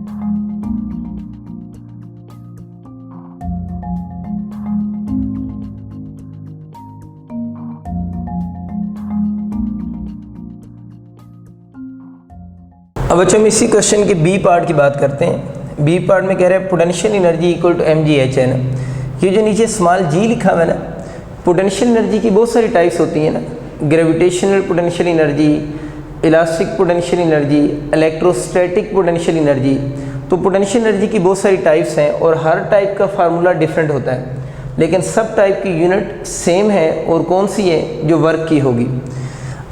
अब बच्चों हम इसी क्वेश्चन के बी पार्ट की बात करते हैं। बी पार्ट में कह रहे हैं potential energy equal to mgh है ना। ये जो नीचे स्मॉल जी लिखा हुआ है ना, पोटेंशियल एनर्जी की बहुत सारी टाइप्स होती हैं ना, gravitational potential energy, elastic potential energy, electrostatic potential energy. तो पोटेंशियल एनर्जी की बहुत सारी टाइप्स हैं और हर टाइप का फार्मूला डिफरेंट होता है, लेकिन सब टाइप की यूनिट सेम है और कौन सी है, जो वर्क की होगी।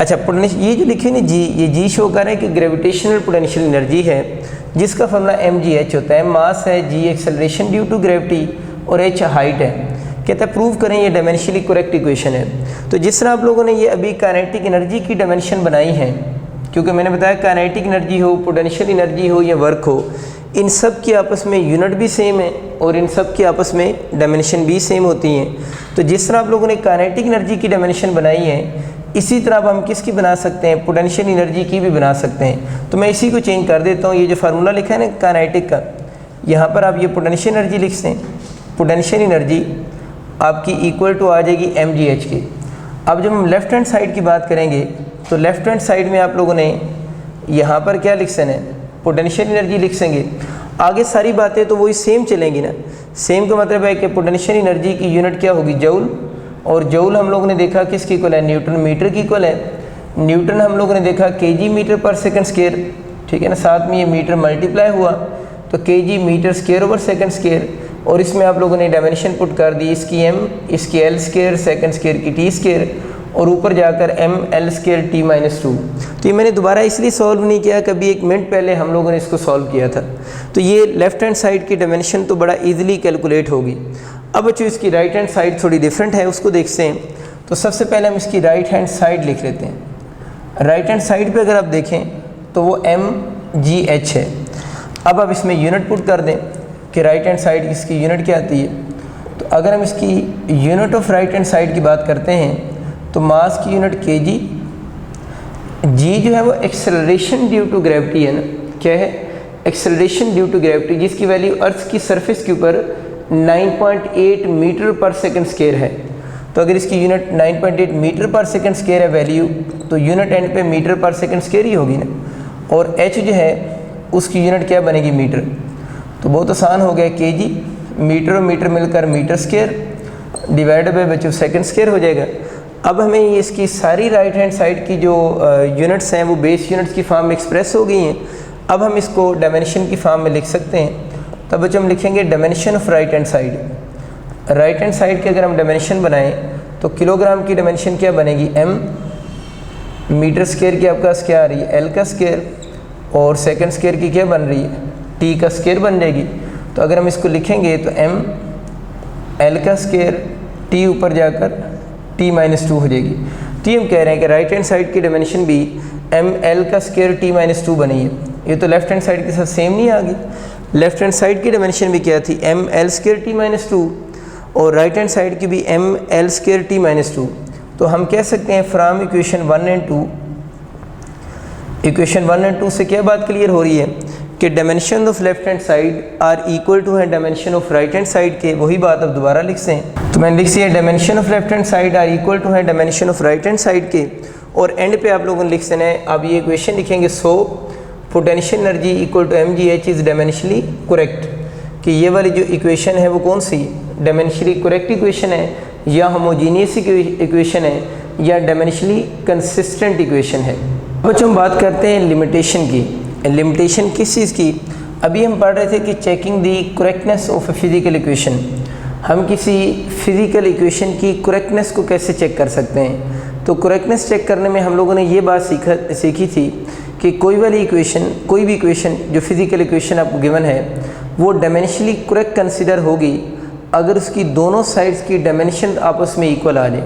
अच्छा, पोटेंशियल ये जो लिखे ना जी, ये जी शो कर रहे हैं कि ग्रेविटेशनल पोटेंशियल एनर्जी है जिसका फॉर्मूला mgh होता है। मास है, g acceleration due to gravity और h हाइट है। कहता है प्रूव करें ये डायमेंशनली करेक्ट इक्वेशन है। तो जिस तरह आप लोगों ने ये अभी काइनेटिक एनर्जी की डायमेंशन बनाई है, क्योंकि मैंने बताया काइनेटिक एनर्जी हो, पोटेंशियल एनर्जी हो या वर्क हो, इन सब की आपस में यूनिट भी सेम है और इन सब की आपस में डायमेंशन भी सेम होती हैं। तो जिस तरह आप लोगों ने काइनेटिक एनर्जी की डायमेंशन बनाई है, इसी तरह अब हम किसकी बना सकते हैं, पोटेंशियल एनर्जी की भी बना सकते हैं। तो मैं इसी को चेंज कर देता हूँ। ये जो फार्मूला लिखा है ना काइनेटिक का, यहाँ पर आप ये पोटेंशियल एनर्जी लिख दें। पोटेंशियल एनर्जी आपकी इक्वल टू आ जाएगी mgh की। अब जब हम लेफ़्ट हैंड साइड की बात करेंगे तो लेफ़्ट हैंड साइड में आप लोगों ने यहाँ पर क्या लिख सकते हैं, पोटेंशियल एनर्जी लिख सकेंगे। आगे सारी बातें तो वही सेम चलेंगी ना। सेम का मतलब है कि पोटेंशियल एनर्जी की यूनिट क्या होगी, जूल, और जूल हम लोगों ने देखा किसकी इक्वल है, न्यूटन मीटर की इक्वल है। न्यूटन हम लोगों ने देखा kg मीटर पर सेकंड स्क्वायर, ठीक है ना, साथ में ये मीटर मल्टीप्लाई हुआ तो kg metre square over second square. और इसमें आप लोगों ने डायमेंशन पुट कर दी, इसकी m, इसकी l स्क्वायर, सेकंड स्क्वायर की t स्क्वायर, और ऊपर जाकर ml स्क्वायर t-2। तो ये मैंने दोबारा इसलिए सॉल्व नहीं किया, कभी एक मिनट पहले हम लोगों ने इसको सॉल्व किया था। तो ये लेफ़्ट हैंड साइड की डायमेंशन तो बड़ा ईजिली कैलकुलेट होगी। अब बच्चों इसकी राइट हैंड साइड थोड़ी डिफरेंट है, उसको देखते हैं। तो सबसे पहले हम इसकी राइट हैंड साइड लिख लेते हैं। राइट हैंड साइड पे अगर आप देखें तो वो mgh है। अब आप इसमें यूनिट पुट कर दें कि राइट हैंड साइड इसकी यूनिट क्या आती है। तो अगर हम इसकी unit of right hand side की बात करते हैं तो मास की यूनिट kg, g जो है वो एक्सेलरेशन ड्यू टू ग्रेविटी है ना, क्या है, एक्सेलरेशन ड्यू टू ग्रेविटी, जिसकी वैल्यू अर्थ की सरफेस के ऊपर 9.8 मीटर पर सेकंड स्क्वायर है। तो अगर इसकी यूनिट 9.8 मीटर पर सेकंड स्क्वायर है वैल्यू, तो यूनिट एंड पे मीटर पर सेकंड स्क्वायर ही होगी ना। और h जो है उसकी यूनिट क्या बनेगी, मीटर। तो बहुत आसान हो गया, kg, मीटर और मीटर मिलकर मीटर स्क्वायर डिवाइड बाय बच्चों सेकंड स्क्वायर हो जाएगा। अब हमें इसकी सारी राइट हैंड साइड की जो यूनिट्स हैं वो बेस यूनिट्स की फॉर्म में एक्सप्रेस हो गई हैं। अब हम इसको डायमेंशन की फॉर्म में लिख सकते हैं। तब बच्चों हम लिखेंगे dimension of right hand side. Right hand side के अगर हम डायमेंशन बनाएं तो किलोग्राम की डायमेंशन क्या बनेगी, m, मीटर स्क्वायर की आपका क्या आ रही है, l का स्क्वायर, और सेकंड स्क्वायर की क्या बन रही है, t का स्क्वायर बन जाएगी। तो अगर हम इसको लिखेंगे तो m l का स्क्वायर t ऊपर जाकर t-2 हो जाएगी। तो ये हम कह रहे हैं कि राइट हैंड साइड की डायमेंशन भी ml का स्क्वायर t-2 बनी है। ये तो लेफ्ट हैंड साइड के साथ सेम नहीं आ गई। लेफ्ट हैंड साइड की डायमेंशन भी क्या थी, ml स्क्वायर t-2, और राइट हैंड साइड की भी ml स्क्वायर t-2। तो हम कह सकते हैं from equation 1 and 2, equation 1 and 2 से क्या बात क्लियर हो रही है कि dimension of left hand side are equal to है dimension of right hand side के। वही बात अब दोबारा लिख से हैं। तो मैंने लिख सी है dimension of left hand side are equal to है dimension of right hand side के, और एंड पे आप लोगों ने लिख देना है। अब ये इक्वेशन लिखेंगे, so potential energy equal to mgh is dimensionally correct, कि ये वाली जो इक्वेशन है वो कौन सी डायमेंशनली करेक्ट इक्वेशन है, या होमोजीनियस इक्वेशन है, या डायमेंशनली कंसिस्टेंट इक्वेशन है। बच्चों हम बात करते हैं लिमिटेशन की। लिमिटेशन किस चीज़ की, अभी हम पढ़ रहे थे कि checking the correctness of a physical equation. हम किसी फिजिकल इक्वेशन की करेक्टनेस को कैसे चेक कर सकते हैं। तो करेक्टनेस चेक करने में हम लोगों ने ये बात सीखी थी कि कोई भी इक्वेशन जो फिजिकल इक्वेशन आपको गिवन है वो डायमेंशनली करेक्ट कंसिडर होगी अगर उसकी दोनों साइड्स की डायमेंशन आपस में इक्वल आ जाए,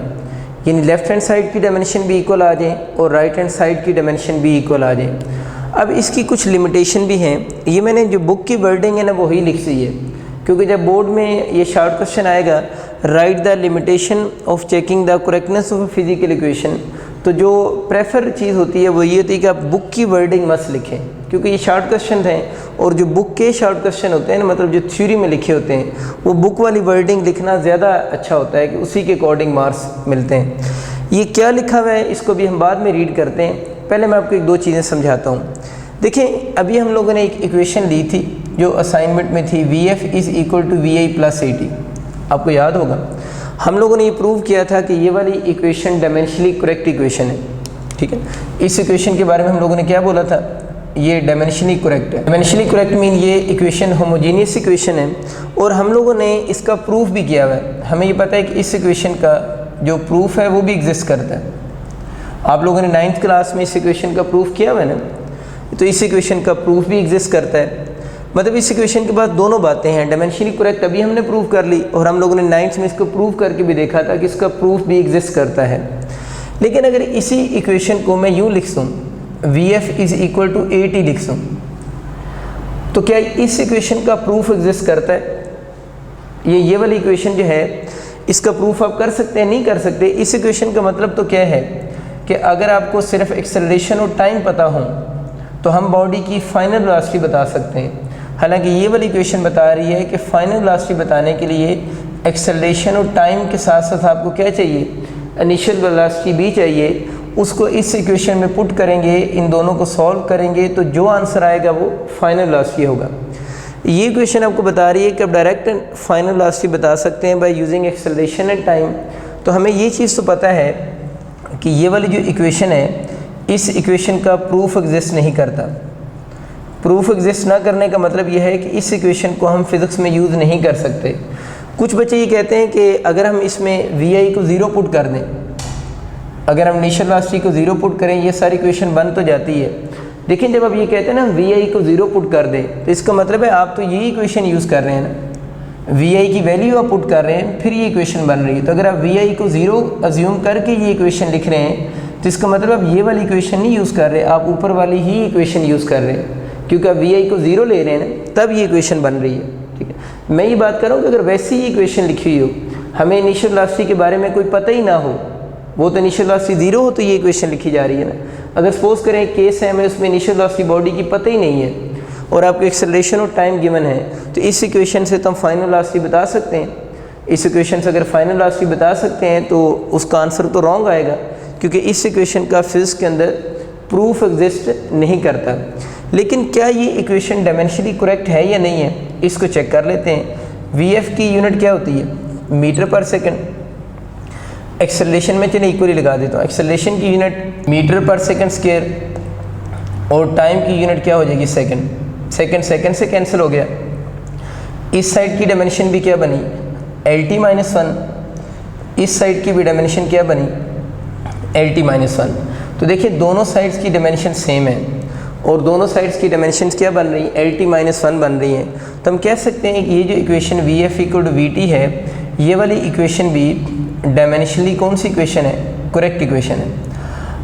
यानी लेफ्ट हैंड साइड की डायमेंशन भी इक्वल आ जाए और राइट हैंड साइड की डायमेंशन भी इक्वल आ जाए। अब इसकी कुछ लिमिटेशन भी हैं, ये मैंने जो बुक की वर्डिंग है ना वही लिख दी है, क्योंकि जब बोर्ड में ये शॉर्ट क्वेश्चन आएगा, right the limitation of checking the correctness of physical equation, तो जो प्रेफर चीज़ होती है वो ये होती है कि आप बुक की वर्डिंग मस्त लिखें, क्योंकि ये शॉर्ट क्वेश्चन हैं और जो बुक के शॉर्ट क्वेश्चन होते हैं ना, मतलब जो थ्योरी में लिखे होते हैं, वो बुक वाली वर्डिंग लिखना ज़्यादा अच्छा होता है कि उसी के अकॉर्डिंग मार्क्स मिलते हैं। ये क्या लिखा हुआ है इसको भी हम बाद में रीड करते हैं, पहले मैं आपको एक दो चीज़ें समझाता हूँ। देखिए अभी हम लोगों ने एक इक्वेशन ली थी जो असाइनमेंट में थी, VF is equal to VI plus 80। आपको याद होगा हम लोगों ने ये प्रूव किया था कि ये वाली इक्वेशन डायमेंशनली करेक्ट इक्वेशन है, ठीक है। इस इक्वेशन के बारे में हम लोगों ने क्या बोला था, ये डायमेंशनली करेक्ट है। डायमेंशनली करेक्ट मीन ये इक्वेशन होमोजीनियस इक्वेशन है, और हम लोगों ने इसका प्रूफ भी किया हुआ है। हमें ये पता है कि इस इक्वेशन का जो प्रूफ है वो भी एग्जिस्ट करता है। आप लोगों ने 9th क्लास में इस इक्वेशन का प्रूफ किया हुआ है ना, तो इस इक्वेशन का प्रूफ भी एग्जिस्ट करता है। मतलब इस इक्वेशन के बाद दोनों बातें हैं, डायमेंशनली करेक्ट अभी हमने प्रूव कर ली, और हम लोगों ने 9th में इसको प्रूव करके भी देखा था कि इसका प्रूफ भी एग्जिस्ट करता है। लेकिन अगर इसी इक्वेशन को मैं यूँ लिख दूँ, VF इज़ इक्वल टू 80 लिख दूँ, तो क्या इस इक्वेशन का प्रूफ एग्जिस्ट करता है? ये वाली इक्वेशन जो है इसका प्रूफ आप कर सकते हैं? नहीं कर सकते। इस इक्वेशन का मतलब तो क्या है कि अगर आपको सिर्फ एक्सेलरेशन और टाइम पता हो तो हम बॉडी की फाइनल वेलोसिटी बता सकते हैं। हालांकि ये वाली इक्वेशन बता रही है कि फाइनल वेलोसिटी बताने के लिए एक्सेलरेशन और टाइम के साथ साथ आपको क्या चाहिए, इनिशियल वेलोसिटी भी चाहिए। उसको इस इक्वेशन में पुट करेंगे, इन दोनों को सॉल्व करेंगे, तो जो आंसर आएगा वो फाइनल वेलोसिटी होगा। ये इक्वेशन आपको बता रही है कि आप डायरेक्ट फाइनल वेलोसिटी बता सकते हैं by using acceleration and time. तो हमें ये चीज़ तो पता है कि ये वाली जो इक्वेशन है, इस इक्वेशन का प्रूफ एग्जिस्ट नहीं करता। प्रूफ एग्जिस्ट ना करने का मतलब यह है कि इस इक्वेशन को हम फिज़िक्स में यूज़ नहीं कर सकते। कुछ बच्चे ये कहते हैं कि अगर हम इसमें VI को 0 पुट कर दें, अगर हम इनिशियल वेलोसिटी को 0 पुट करें, ये सारी इक्वेशन बन तो जाती है। लेकिन जब आप ये कहते हैं ना VI को 0 पुट कर दें, तो इसका मतलब है आप तो यही इक्वेशन यूज़ कर रहे हैं ना, VI की वैल्यू आप पुट कर रहे हैं, फिर ये इक्वेशन बन रही है। तो अगर आप VI को 0 अज्यूम करके ये इक्वेशन लिख रहे हैं, तो इसका मतलब आप ये वाली इक्वेशन नहीं यूज़ कर रहे, आप ऊपर वाली ही इक्वेशन यूज़ कर रहे हैं, क्योंकि आप VI को 0 ले रहे हैं ना, तब ये इक्वेशन बन रही है, ठीक है। मैं ये बात कर रहा हूँ कि अगर वैसी ही इक्वेशन लिखी हुई हो, हमें इनिशियल वेलोसिटी के बारे में कोई पता ही ना हो, वो तो इनिशियल वेलोसिटी 0 हो तो ये इक्वेशन लिखी जा रही है ना। अगर सपोज करें केस है, हमें उसमें इनिशियल वेलोसिटी बॉडी की पता ही नहीं है और आपको एक्सेलरेशन और टाइम गिवन है, तो इस इक्वेशन से तो हम फाइनल वेलोसिटी बता सकते हैं। इस इक्वेशन से अगर फाइनल वेलोसिटी बता सकते हैं तो उसका आंसर तो रॉन्ग आएगा, क्योंकि इस इक्वेशन का फिजिक्स के अंदर प्रूफ एग्जिस्ट नहीं करता। लेकिन क्या ये इक्वेशन डायमेंशनली करेक्ट है या नहीं है, इसको चेक कर लेते हैं। VF की यूनिट क्या होती है, मीटर पर सेकंड। एक्सेलरेशन में चलिए इक्वली लगा देता हूँ, एक्सेलरेशन की यूनिट मीटर पर सेकंड स्क्वायर, और टाइम की यूनिट क्या हो जाएगी, सेकंड। सेकंड से कैंसिल हो गया। इस साइड की डायमेंशन भी क्या बनी, LT-1। इस साइड की भी डायमेंशन क्या बनी, LT-1। तो देखिए दोनों साइड्स की डायमेंशन सेम है, और दोनों साइड्स की डायमेंशन क्या बन रही है, LT-1 बन रही हैं। तो हम कह सकते हैं कि ये जो equation VF equal to VT है, ये वाली इक्वेशन भी डायमेंशनली कौन सी इक्वेशन है, करेक्ट इक्वेशन है।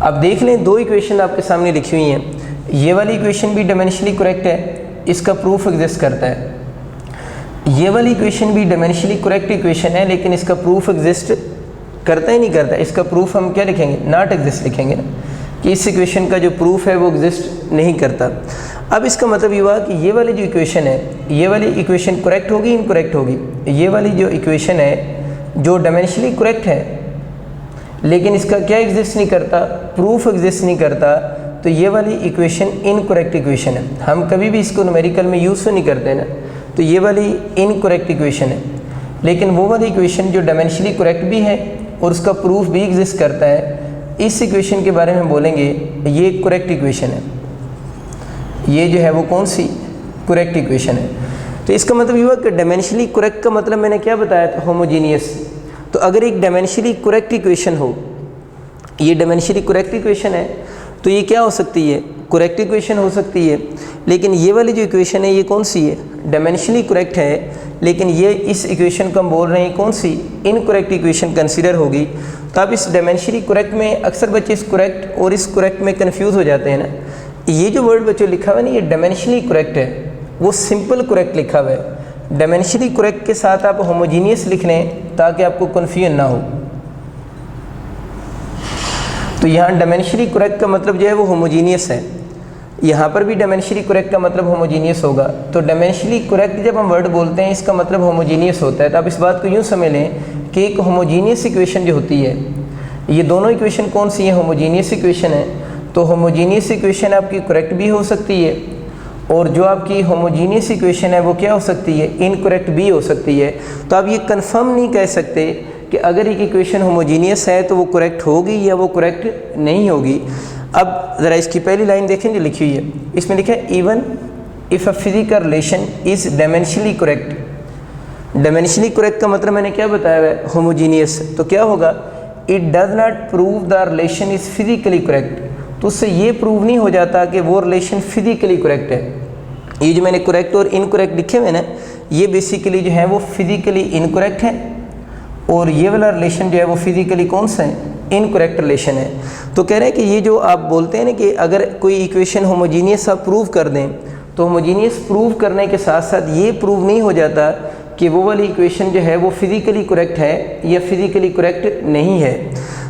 अब देख लें, दो इक्वेशन आपके सामने लिखी हुई हैं, ये वाली इक्वेशन भी डायमेंशनली करेक्ट है, इसका प्रूफ एग्जिस्ट करता है। ये वाली इक्वेशन भी डायमेंशनली करेक्ट इक्वेशन है, लेकिन इसका प्रूफ एग्जिस्ट करता ही नहीं करता। इसका प्रूफ हम क्या लिखेंगे, नॉट एग्जिस्ट लिखेंगे ना, कि इस इक्वेशन का जो प्रूफ है वो एग्जिस्ट नहीं करता। अब इसका मतलब ये हुआ कि ये वाली जो इक्वेशन है, ये वाली इक्वेशन करेक्ट होगी, इनकरेक्ट होगी। ये वाली जो इक्वेशन है जो डायमेंशनली करेक्ट है, लेकिन इसका क्या एग्जिस्ट नहीं करता, प्रूफ एग्जिस्ट नहीं करता, तो ये वाली इक्वेशन इनकरेक्ट इक्वेशन है। हम कभी भी इसको न्यूमेरिकल में यूज़ तो नहीं करते ना, तो ये वाली इनकरेक्ट इक्वेशन है। लेकिन वो वाली इक्वेशन जो डायमेंशनली करेक्ट भी है और उसका प्रूफ भी एग्जिस्ट करता है, इस इक्वेशन के बारे में बोलेंगे ये करेक्ट इक्वेशन है। ये जो है वो कौन सी, करेक्ट इक्वेशन है। तो इसका मतलब ये हुआ कि डायमेंशनली करेक्ट का मतलब मैंने क्या बताया था, होमोजीनियस। तो अगर एक डायमेंशनली करेक्ट इक्वेशन हो, ये डायमेंशनली करेक्ट इक्वेशन है, तो ये क्या हो सकती है, करेक्ट इक्वेशन हो सकती है। लेकिन ये वाली जो इक्वेशन है ये कौन सी है, डायमेंशनली करेक्ट है, लेकिन ये इस इक्वेशन को हम बोल रहे हैं कौन सी, इनकरेक्ट इक्वेशन कंसीडर होगी। तो अब इस डायमेंशनली करेक्ट में अक्सर बच्चे इस करेक्ट और इस करेक्ट में कंफ्यूज हो जाते हैं ना। ये जो वर्ड बच्चों लिखा हुआ है ना, ये डायमेंशनली करेक्ट है, वो सिंपल करेक्ट लिखा हुआ है। डायमेंशनली करेक्ट के साथ आप होमोजीनियस लिख लें ताकि आपको कन्फ्यूजन ना हो। तो यहाँ डायमेंशनली करेक्ट का मतलब जो है वो होमोजीनियस है, यहाँ पर भी डायमेंशनली करेक्ट का मतलब होमोजीनियस होगा। तो डायमेंशनली करेक्ट जब हम वर्ड बोलते हैं इसका मतलब होमोजीनियस होता है। तो आप इस बात को यूँ समझ लें कि एक होमोजीनियस इक्वेशन जो होती है, ये दोनों इक्वेशन कौन सी है, होमोजीनियस इक्वेशन है। तो होमोजीनियस इक्वेशन आपकी करेक्ट भी हो सकती है और जो आपकी होमोजीनियस इक्वेशन है वो क्या हो सकती है, इनकरेक्ट भी हो सकती है। तो आप ये कंफर्म नहीं कह सकते कि अगर एक इक्वेशन होमोजीनियस है तो वो करेक्ट होगी या वो करेक्ट नहीं होगी। अब ज़रा इसकी पहली लाइन देखें जो लिखी हुई है, इसमें लिखा है even if a physical relation is dimensionally correct. Dimensionally correct का मतलब मैंने क्या बताया है, होमोजीनियस। तो क्या होगा, it does not prove the relation is physically correct. तो उससे ये प्रूव नहीं हो जाता कि वो रिलेशन फिजिकली करेक्ट है। ये जो मैंने करेक्ट और इनकरेक्ट लिखे हुए ना, ये बेसिकली जो है वो फिजिकली इनकरेक्ट है और ये वाला रिलेशन जो है वो फिजिकली कौन सा है, इनकरेक्ट रिलेशन है। तो कह रहे हैं कि ये जो आप बोलते हैं ना कि अगर कोई इक्वेशन होमोजीनियस आप प्रूव कर दें, तो होमोजीनियस प्रूव करने के साथ साथ ये प्रूव नहीं हो जाता कि वो वाली इक्वेशन जो है वो फिजिकली करेक्ट है या फिजिकली करेक्ट नहीं है।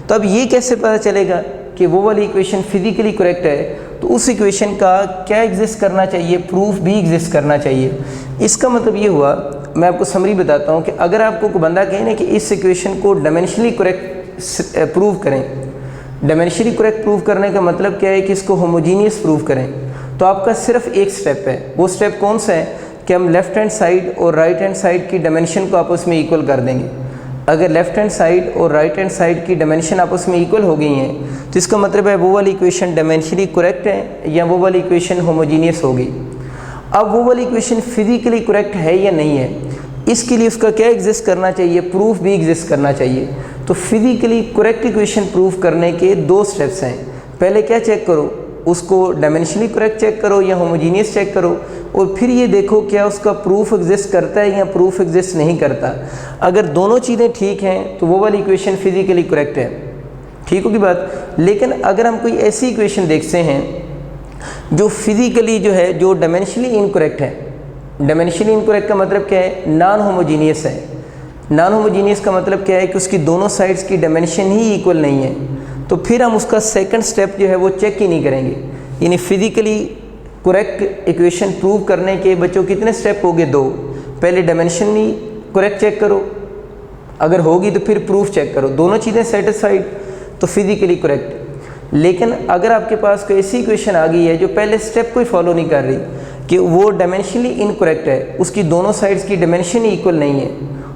तो अब ये कैसे पता चलेगा कि वो वाली इक्वेशन फिजिकली करेक्ट है, तो उस इक्वेशन का क्या एग्जिस्ट करना चाहिए, प्रूफ भी एग्जिस्ट करना चाहिए। इसका मतलब ये हुआ, मैं आपको समरी बताता हूँ कि अगर आपको कोई बंदा कहे ना कि इस इक्वेशन को डायमेंशनली करेक्ट प्रूव करें, डायमेंशनली करेक्ट प्रूव करने का मतलब क्या है कि इसको होमोजीनियस प्रूव करें, तो आपका सिर्फ एक स्टेप है। वो स्टेप कौन सा है कि हम लेफ़्ट हैंड साइड और राइट हैंड साइड की डायमेंशन को आपस में इक्वल कर देंगे। अगर लेफ़्ट हैंड साइड और राइट हैंड साइड की डायमेंशन आपस में इक्वल हो गई हैं तो इसका मतलब है वो वाली इक्वेशन डायमेंशनली करेक्ट है या वो वाली इक्वेशन होमोजीनियस होगी। अब वो वाली इक्वेशन फिजिकली करेक्ट है या नहीं है, इसके लिए उसका क्या एग्जिस्ट करना चाहिए, प्रूफ भी एग्जिस्ट करना चाहिए। तो फिजिकली करेक्ट इक्वेशन प्रूफ करने के दो स्टेप्स हैं। पहले क्या चेक करो, उसको डायमेंशनली करेक्ट चेक करो या होमोजीनियस चेक करो, और फिर ये देखो क्या उसका प्रूफ एग्जिस्ट करता है या प्रूफ एग्जिस्ट नहीं करता। अगर दोनों चीज़ें ठीक हैं तो वो वाली इक्वेशन फिजिकली करेक्ट है, ठीक होगी बात। लेकिन अगर हम कोई ऐसी इक्वेशन देखते हैं जो फिजिकली जो है जो डायमेंशनली इनकरेक्ट है, डायमेंशनली इनकरेक्ट का मतलब क्या है, नॉन होमोजीनियस है। नॉन होमोजीनियस का मतलब क्या है कि उसकी दोनों साइड्स की डायमेंशन ही इक्वल नहीं है, तो फिर हम उसका सेकंड स्टेप जो है वो चेक ही नहीं करेंगे। यानी फिजिकली करेक्ट इक्वेशन प्रूव करने के बच्चों कितने स्टेप हो गए, दो। पहले डायमेंशनली करेक्ट चेक करो, अगर होगी तो फिर प्रूफ चेक करो, दोनों चीज़ें सेटिस्फाइड तो फिजिकली करेक्ट। लेकिन अगर आपके पास कोई ऐसी इक्वेशन आ गई है जो पहले स्टेप कोई फॉलो नहीं कर रही कि वो डायमेंशनली इनकरेक्ट है, उसकी दोनों साइड्स की डायमेंशन इक्वल नहीं है,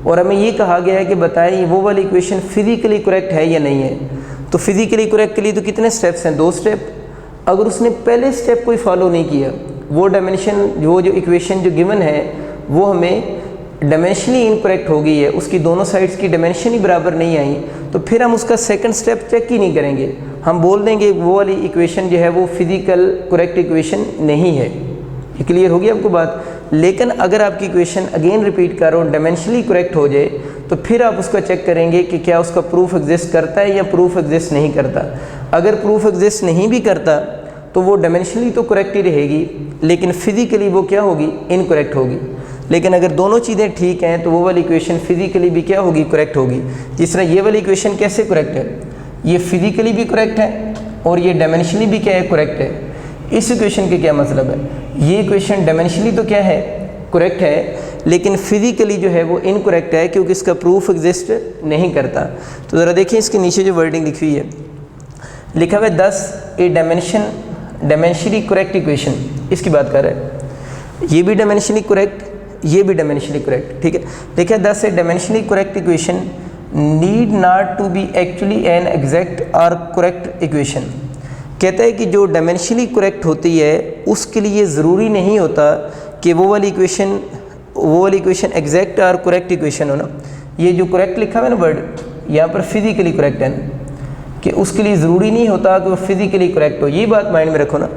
और हमें ये कहा गया है कि बताएं वो वाली इक्वेशन फिजिकली करेक्ट है या नहीं है, तो फिजिकली करेक्ट के लिए तो कितने स्टेप्स हैं, दो स्टेप। अगर उसने पहले स्टेप कोई फॉलो नहीं किया, वो डायमेंशन वो जो इक्वेशन जो गिवन है वो हमें डायमेंशनली इनकरेक्ट हो गई है, उसकी दोनों साइड्स की डायमेंशन ही बराबर नहीं आई, तो फिर हम उसका सेकंड स्टेप चेक ही नहीं करेंगे, हम बोल देंगे वो वाली इक्वेशन जो है वो फिजिकल करेक्ट इक्वेशन नहीं है। ये क्लियर होगी आपको बात। लेकिन अगर आपकी इक्वेशन अगेन रिपीट कर रहा हूँ डायमेंशनली करेक्ट हो जाए, तो फिर आप उसका चेक करेंगे कि क्या उसका प्रूफ एग्जिस्ट करता है या प्रूफ एग्जिस्ट नहीं करता। अगर प्रूफ एग्जिस्ट नहीं भी करता तो वो डायमेंशनली तो करेक्ट ही रहेगी, लेकिन फिजिकली वो क्या होगी, इनकरेक्ट होगी। लेकिन अगर दोनों चीज़ें ठीक हैं तो वो वाली इक्वेशन फिजिकली भी क्या होगी, करेक्ट होगी। जिस तरह ये वाली इक्वेशन कैसे करेक्ट है, ये फिजिकली भी करेक्ट है और ये डायमेंशनली भी क्या है, करेक्ट है। इस इक्वेशन के क्या मतलब है, ये इक्वेशन डायमेंशनली तो क्या है, करेक्ट है, लेकिन फिजिकली जो है वो इनकरेक्ट है क्योंकि इसका प्रूफ एग्जिस्ट नहीं करता। तो ज़रा देखिए इसके नीचे जो वर्डिंग लिखी हुई है, लिखा हुआ है 10 ए डायमेंशनली करेक्ट इक्वेशन, इसकी बात कर रहा है। ये भी डायमेंशनली करेक्ट, ये भी डायमेंशनली करेक्ट, ठीक है। देखिए 10 a dimensionally correct equation need not to be actually an exact और करेक्ट इक्वेशन। कहता है कि जो डायमेंशनली करेक्ट होती है उसके लिए ज़रूरी नहीं होता कि वो वाली इक्वेशन एग्जैक्ट और करेक्ट इक्वेशन हो ना। ये जो करेक्ट लिखा हुआ है ना वर्ड, यहाँ पर फिजिकली करेक्ट है ना, कि उसके लिए ज़रूरी नहीं होता कि वो फिजिकली करेक्ट हो। ये बात माइंड में रखो ना।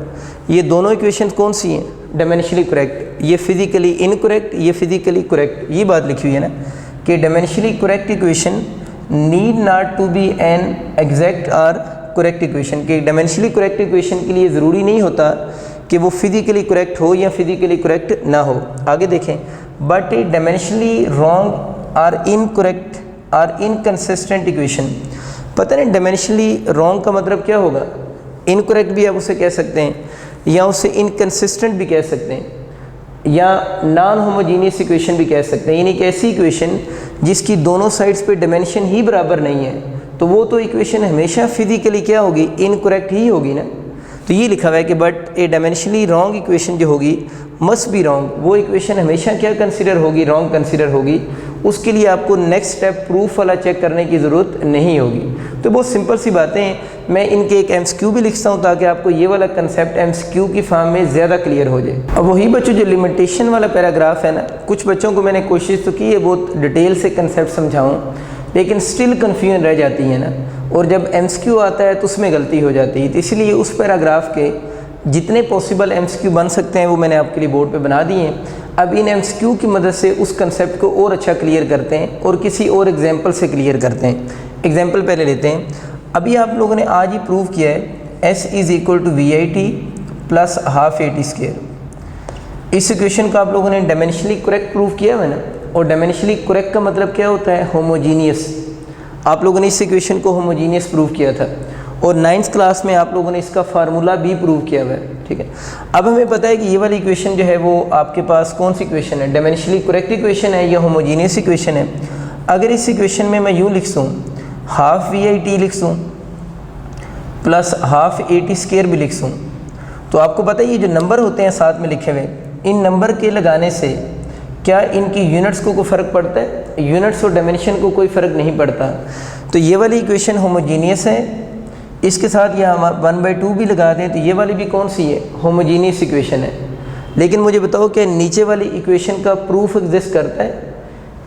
ये दोनों इक्वेशन कौन सी हैं, डायमेंशनली करेक्ट, ये फिजिकली इनकरेक्ट, ये फिजिकली करेक्ट। ये बात लिखी हुई है ना कि dimensionally correct equation need not to be an exact और करेक्ट इक्वेशन। के डायमेंशनली करेक्ट इक्वेशन के लिए ज़रूरी नहीं होता कि वो फिजिकली करेक्ट हो या फिजिकली करेक्ट ना हो। आगे देखें, बट ए डायमेंशनली रॉन्ग और इनकरेक्ट और इनकंसिस्टेंट इक्वेशन, पता नहीं डायमेंशनली रॉन्ग का मतलब क्या होगा, इनकरेक्ट भी आप उसे कह सकते हैं, या उसे इनकंसिस्टेंट भी कह सकते हैं, या नॉन होमोजीनियस इक्वेशन भी कह सकते हैं। यानी कि ऐसी इक्वेशन जिसकी दोनों साइड्स पे डायमेंशन ही बराबर नहीं है, तो वो तो इक्वेशन हमेशा फिजिकली क्या होगी, इनकरेक्ट ही होगी ना। तो ये लिखा हुआ है कि but A dimensionally wrong equation जो होगी मस्ट बी रॉन्ग, वो इक्वेशन हमेशा क्या कंसिडर होगी, रॉन्ग कंसिडर होगी। उसके लिए आपको नेक्स्ट स्टेप प्रूफ वाला चेक करने की ज़रूरत नहीं होगी। तो बहुत सिंपल सी बातें हैं, मैं इनके एक एमसीक्यू भी लिखता हूँ ताकि आपको ये वाला कंसेप्ट एमसीक्यू की फॉर्म में ज़्यादा क्लियर हो जाए। अब वही बच्चों जो लिमिटेशन वाला पैराग्राफ है ना, कुछ बच्चों को मैंने कोशिश तो की है बहुत डिटेल से कंसेप्ट समझाऊँ, लेकिन स्टिल कन्फ्यूजन रह जाती है ना, और जब एमसीक्यू आता है तो उसमें गलती हो जाती है। तो इसलिए उस पैराग्राफ के जितने पॉसिबल एमसीक्यू बन सकते हैं वो मैंने आपके लिए बोर्ड पे बना दिए हैं। अब इन एमसीक्यू की मदद से उस कंसेप्ट को और अच्छा क्लियर करते हैं और किसी और एग्जांपल से क्लियर करते हैं। एग्जांपल पहले लेते हैं। अभी आप लोगों ने आज ही प्रूव किया है S = VIT plus half AT²। इस इक्वेशन को आप लोगों ने डायमेंशनली करेक्ट प्रूव किया है ना, और डायमेंशनली करेक्ट का मतलब क्या होता है, होमोजीनियस। आप लोगों ने इस इक्वेशन को होमोजीनियस प्रूव किया था, और 9th क्लास में आप लोगों ने इसका फार्मूला भी प्रूव किया हुआ है, ठीक है। अब हमें पता है कि ये वाली इक्वेशन जो है वो आपके पास कौन सी इक्वेशन है, डायमेंशनली करेक्ट इक्वेशन है या होमोजीनियस इक्वेशन है। अगर इस इक्वेशन में मैं यूँ लिख दूँ, हाफ VIT लिख दूँ प्लस हाफ AT² भी लिख दूँ, तो आपको पता है ये जो नंबर होते हैं साथ में लिखे हुए, इन नंबर के लगाने से क्या इनकी यूनिट्स को कोई फ़र्क पड़ता है, यूनिट्स और डायमेंशन को कोई फ़र्क नहीं पड़ता। तो ये वाली इक्वेशन होमोजीनियस है, इसके साथ यह हम 1/2 भी लगा दें तो ये वाली भी कौन सी है, होमोजीनियस इक्वेशन है। लेकिन मुझे बताओ क्या नीचे वाली इक्वेशन का प्रूफ एग्जिस्ट करता है,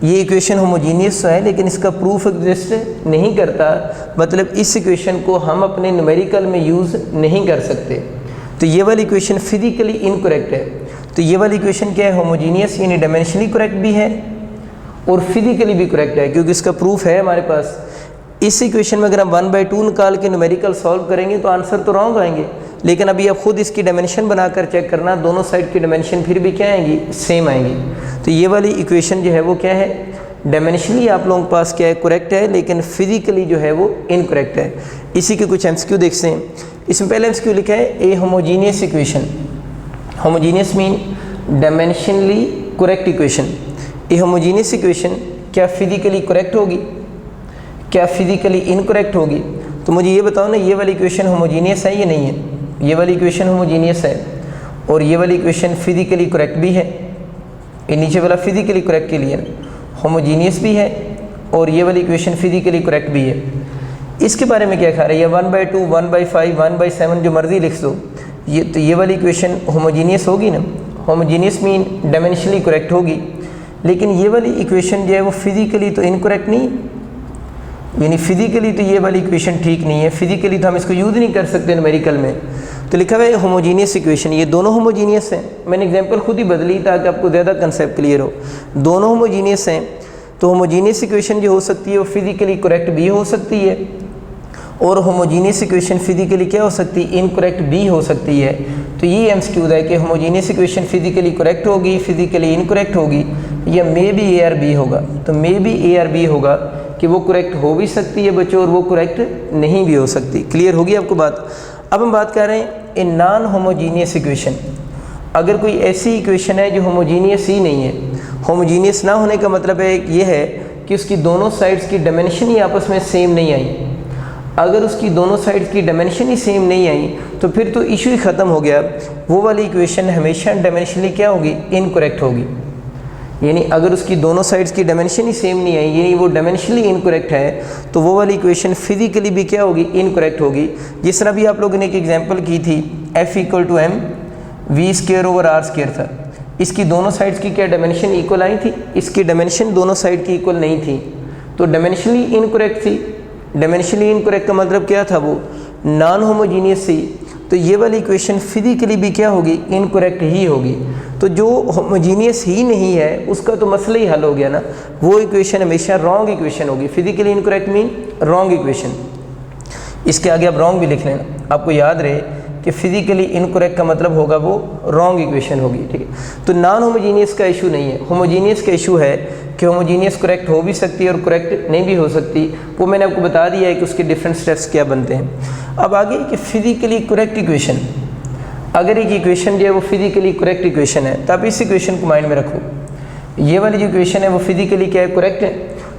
ये इक्वेशन होमोजीनियस तो है लेकिन इसका प्रूफ एग्जिस्ट नहीं करता, मतलब इस इक्वेशन को हम अपने न्यूमेरिकल में यूज़ नहीं कर सकते। तो ये वाली इक्वेशन फिजिकली इनकरेक्ट है। तो ये वाली इक्वेशन क्या है, होमोजीनियस, यानी डायमेंशनली करेक्ट भी है और फिजिकली भी करेक्ट है, क्योंकि इसका प्रूफ है हमारे पास। इस इक्वेशन में अगर हम 1/2 निकाल के न्यूमेरिकल सॉल्व करेंगे तो आंसर तो रॉन्ग आएंगे, लेकिन अभी आप खुद इसकी डायमेंशन बनाकर चेक करना, दोनों साइड की डायमेंशन फिर भी क्या आएंगी, सेम आएंगी। तो ये वाली इक्वेशन जो है वो क्या है, डायमेंशनली आप लोगों के पास क्या है, करेक्ट है, लेकिन फिजिकली जो है वो इनकरेक्ट है। इसी के कुछ एमसीक्यू देखते हैं। इसमें पहले एमसीक्यू लिखा है a homogeneous equation, homogeneous mean dimensionally correct equation. A homogeneous equation क्या फिजिकली करेक्ट होगी, क्या फिजिकली इनकरेक्ट होगी। तो मुझे ये बताओ ना, ये वाली इक्वेशन होमोजीनियस है या नहीं है, ये वाली इक्वेशन होमोजीनियस है और ये वाली इक्वेशन फिजिकली करेक्ट भी है। ये नीचे वाला फिजिकली करेक्ट के लिए होमोजीनियस भी है और ये वाली इक्वेशन फिजिकली करेक्ट भी है। इसके बारे में क्या खा रही है, 1/2, 1/5, 1/7 जो मर्जी लिख दो, ये तो ये वाली इक्वेशन होमोजीनियस होगी ना। होमोजीनियस मीन डायमेंशनली करेक्ट होगी, लेकिन ये वाली इक्वेशन जो है वो फिजिकली तो इनकरेक्ट नहीं, यानी फिजिकली तो ये वाली इक्वेशन ठीक नहीं है, फिजिकली तो हम इसको यूज़ नहीं कर सकते न्यूमेरिकल में। तो लिखा हुआ है होमोजीनियस इक्वेशन, ये दोनों होमोजीनियस हैं। मैंने एग्जांपल खुद ही बदली ताकि आपको ज़्यादा कंसेप्ट क्लियर हो। दोनों होमोजीनियस हैं, तो होमोजीनियस इक्वेशन जो हो सकती है वो फिजिकली करेक्ट भी हो सकती है, और होमोजीनियस इक्वेशन फिजिकली क्या हो सकती है, इनकरेक्ट भी हो सकती है। तो ये एमसीक्यू है कि होमोजीनियस इक्वेशन फिजिकली करेक्ट होगी, फिजिकली इनकरेक्ट होगी, या may be A or B होगा। तो may be A or B होगा कि वो करेक्ट हो भी सकती है बच्चों और वो करेक्ट नहीं भी हो सकती। क्लियर होगी आपको बात। अब हम बात कर रहे हैं ए नॉन होमोजीनियस इक्वेशन। अगर कोई ऐसी इक्वेशन है जो होमोजीनियस ही नहीं है, होमोजीनियस ना होने का मतलब है ये है कि उसकी दोनों साइड्स की डायमेंशन ही आपस में सेम नहीं आई। अगर उसकी दोनों साइड्स की डायमेंशन ही सेम नहीं आई तो फिर तो इशू ही ख़त्म हो गया। वो वाली इक्वेशन हमेशा डायमेंशनली क्या होगी, इनकरेक्ट होगी। यानी अगर उसकी दोनों साइड्स की डायमेंशन ही सेम नहीं आई, यानी वो डायमेंशनली इनकरेक्ट है, तो वो वाली इक्वेशन फिजिकली भी क्या होगी, इनकरेक्ट होगी। जिस तरह भी आप लोगों ने एक एग्जांपल की थी, F = m v² था। इसकी दोनों साइड्स की क्या डायमेंशन इक्वल आई थी, इसकी डायमेंशन दोनों साइड की इक्वल नहीं थी, तो डायमेंशनली इनकरेक्ट थी। डायमेंशनली इनकरेक्ट का मतलब क्या था, वो नॉन होमोजीनियस थी। तो ये वाली इक्वेशन फिजिकली भी क्या होगी, इनकरेक्ट ही होगी। तो जो होमोजीनियस ही नहीं है उसका तो मसला ही हल हो गया ना, वो इक्वेशन हमेशा रॉन्ग इक्वेशन होगी। Physically incorrect mean wrong equation. इसके आगे आप रॉन्ग भी लिख लेना, आपको याद रहे कि फिजिकली इनकरेक्ट का मतलब होगा वो रॉन्ग इक्वेशन होगी, ठीक है। तो नॉन होमोजीनियस का इशू नहीं है, होमोजीनियस का इशू है कि होमोजीनियस करेक्ट हो भी सकती है और करेक्ट नहीं भी हो सकती। वो मैंने आपको बता दिया है कि उसके डिफरेंट स्टेप्स क्या बनते हैं। अब आगे कि फिजिकली करेक्ट इक्वेशन, अगर एक इक्वेशन जो है वो फिजिकली करेक्ट इक्वेशन है तो आप इस इक्वेशन को माइंड में रखो, ये वाली जो इक्वेशन है वो फिजिकली क्या है, करेक्ट है।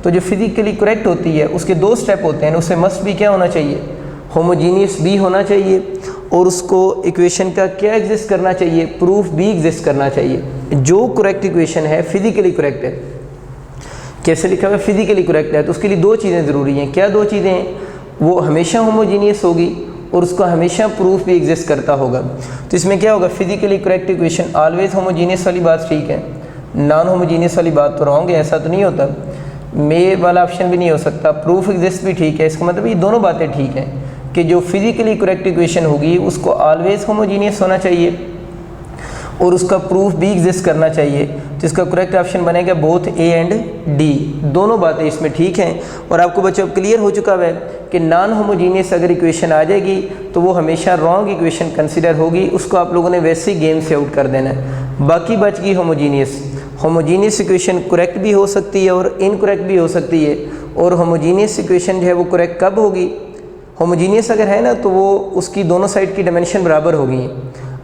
तो जो फिजिकली करेक्ट होती है उसके दो स्टेप होते हैं, उससे मस्ट भी क्या होना चाहिए, होमोजीनियस भी होना चाहिए, और उसको इक्वेशन का क्या एग्जिस्ट करना चाहिए, प्रूफ भी एग्जिस्ट करना चाहिए। जो करेक्ट इक्वेशन है फिजिकली करेक्ट है, कैसे लिखा हुआ है, फिजिकली करेक्ट है, तो उसके लिए दो चीज़ें ज़रूरी हैं। क्या दो चीज़ें हैं, वो हमेशा होमोजीनियस होगी और उसका हमेशा प्रूफ भी एग्जिस्ट करता होगा। तो इसमें क्या होगा, physically correct equation always homogeneous वाली बात ठीक है, नॉन होमोजीनियस वाली बात तो रॉन्ग है, ऐसा तो नहीं होता। मे वाला ऑप्शन भी नहीं हो सकता, प्रूफ एग्जिस्ट भी ठीक है। इसका मतलब ये दोनों बातें ठीक हैं कि जो फिजिकली करेक्ट इक्वेशन होगी उसको ऑलवेज होमोजीनियस होना चाहिए और उसका प्रूफ भी एग्जिस्ट करना चाहिए। तो इसका करेक्ट ऑप्शन बनेगा बोथ ए एंड डी, दोनों बातें इसमें ठीक हैं। और आपको बच्चों क्लियर हो चुका है कि नॉन होमोजीनियस अगर इक्वेशन आ जाएगी तो वो हमेशा रॉन्ग इक्वेशन कंसिडर होगी, उसको आप लोगों ने वैसे ही गेम से आउट कर देना है। बाकी बच गई होमोजीनियस। होमोजीनियस इक्वेशन करेक्ट भी हो सकती है और इनकरेक्ट भी हो सकती है। और होमोजीनियस इक्वेशन जो है वो करेक्ट कब होगी, होमोजीनियस अगर है ना तो वो उसकी दोनों साइड की डायमेंशन बराबर होगी।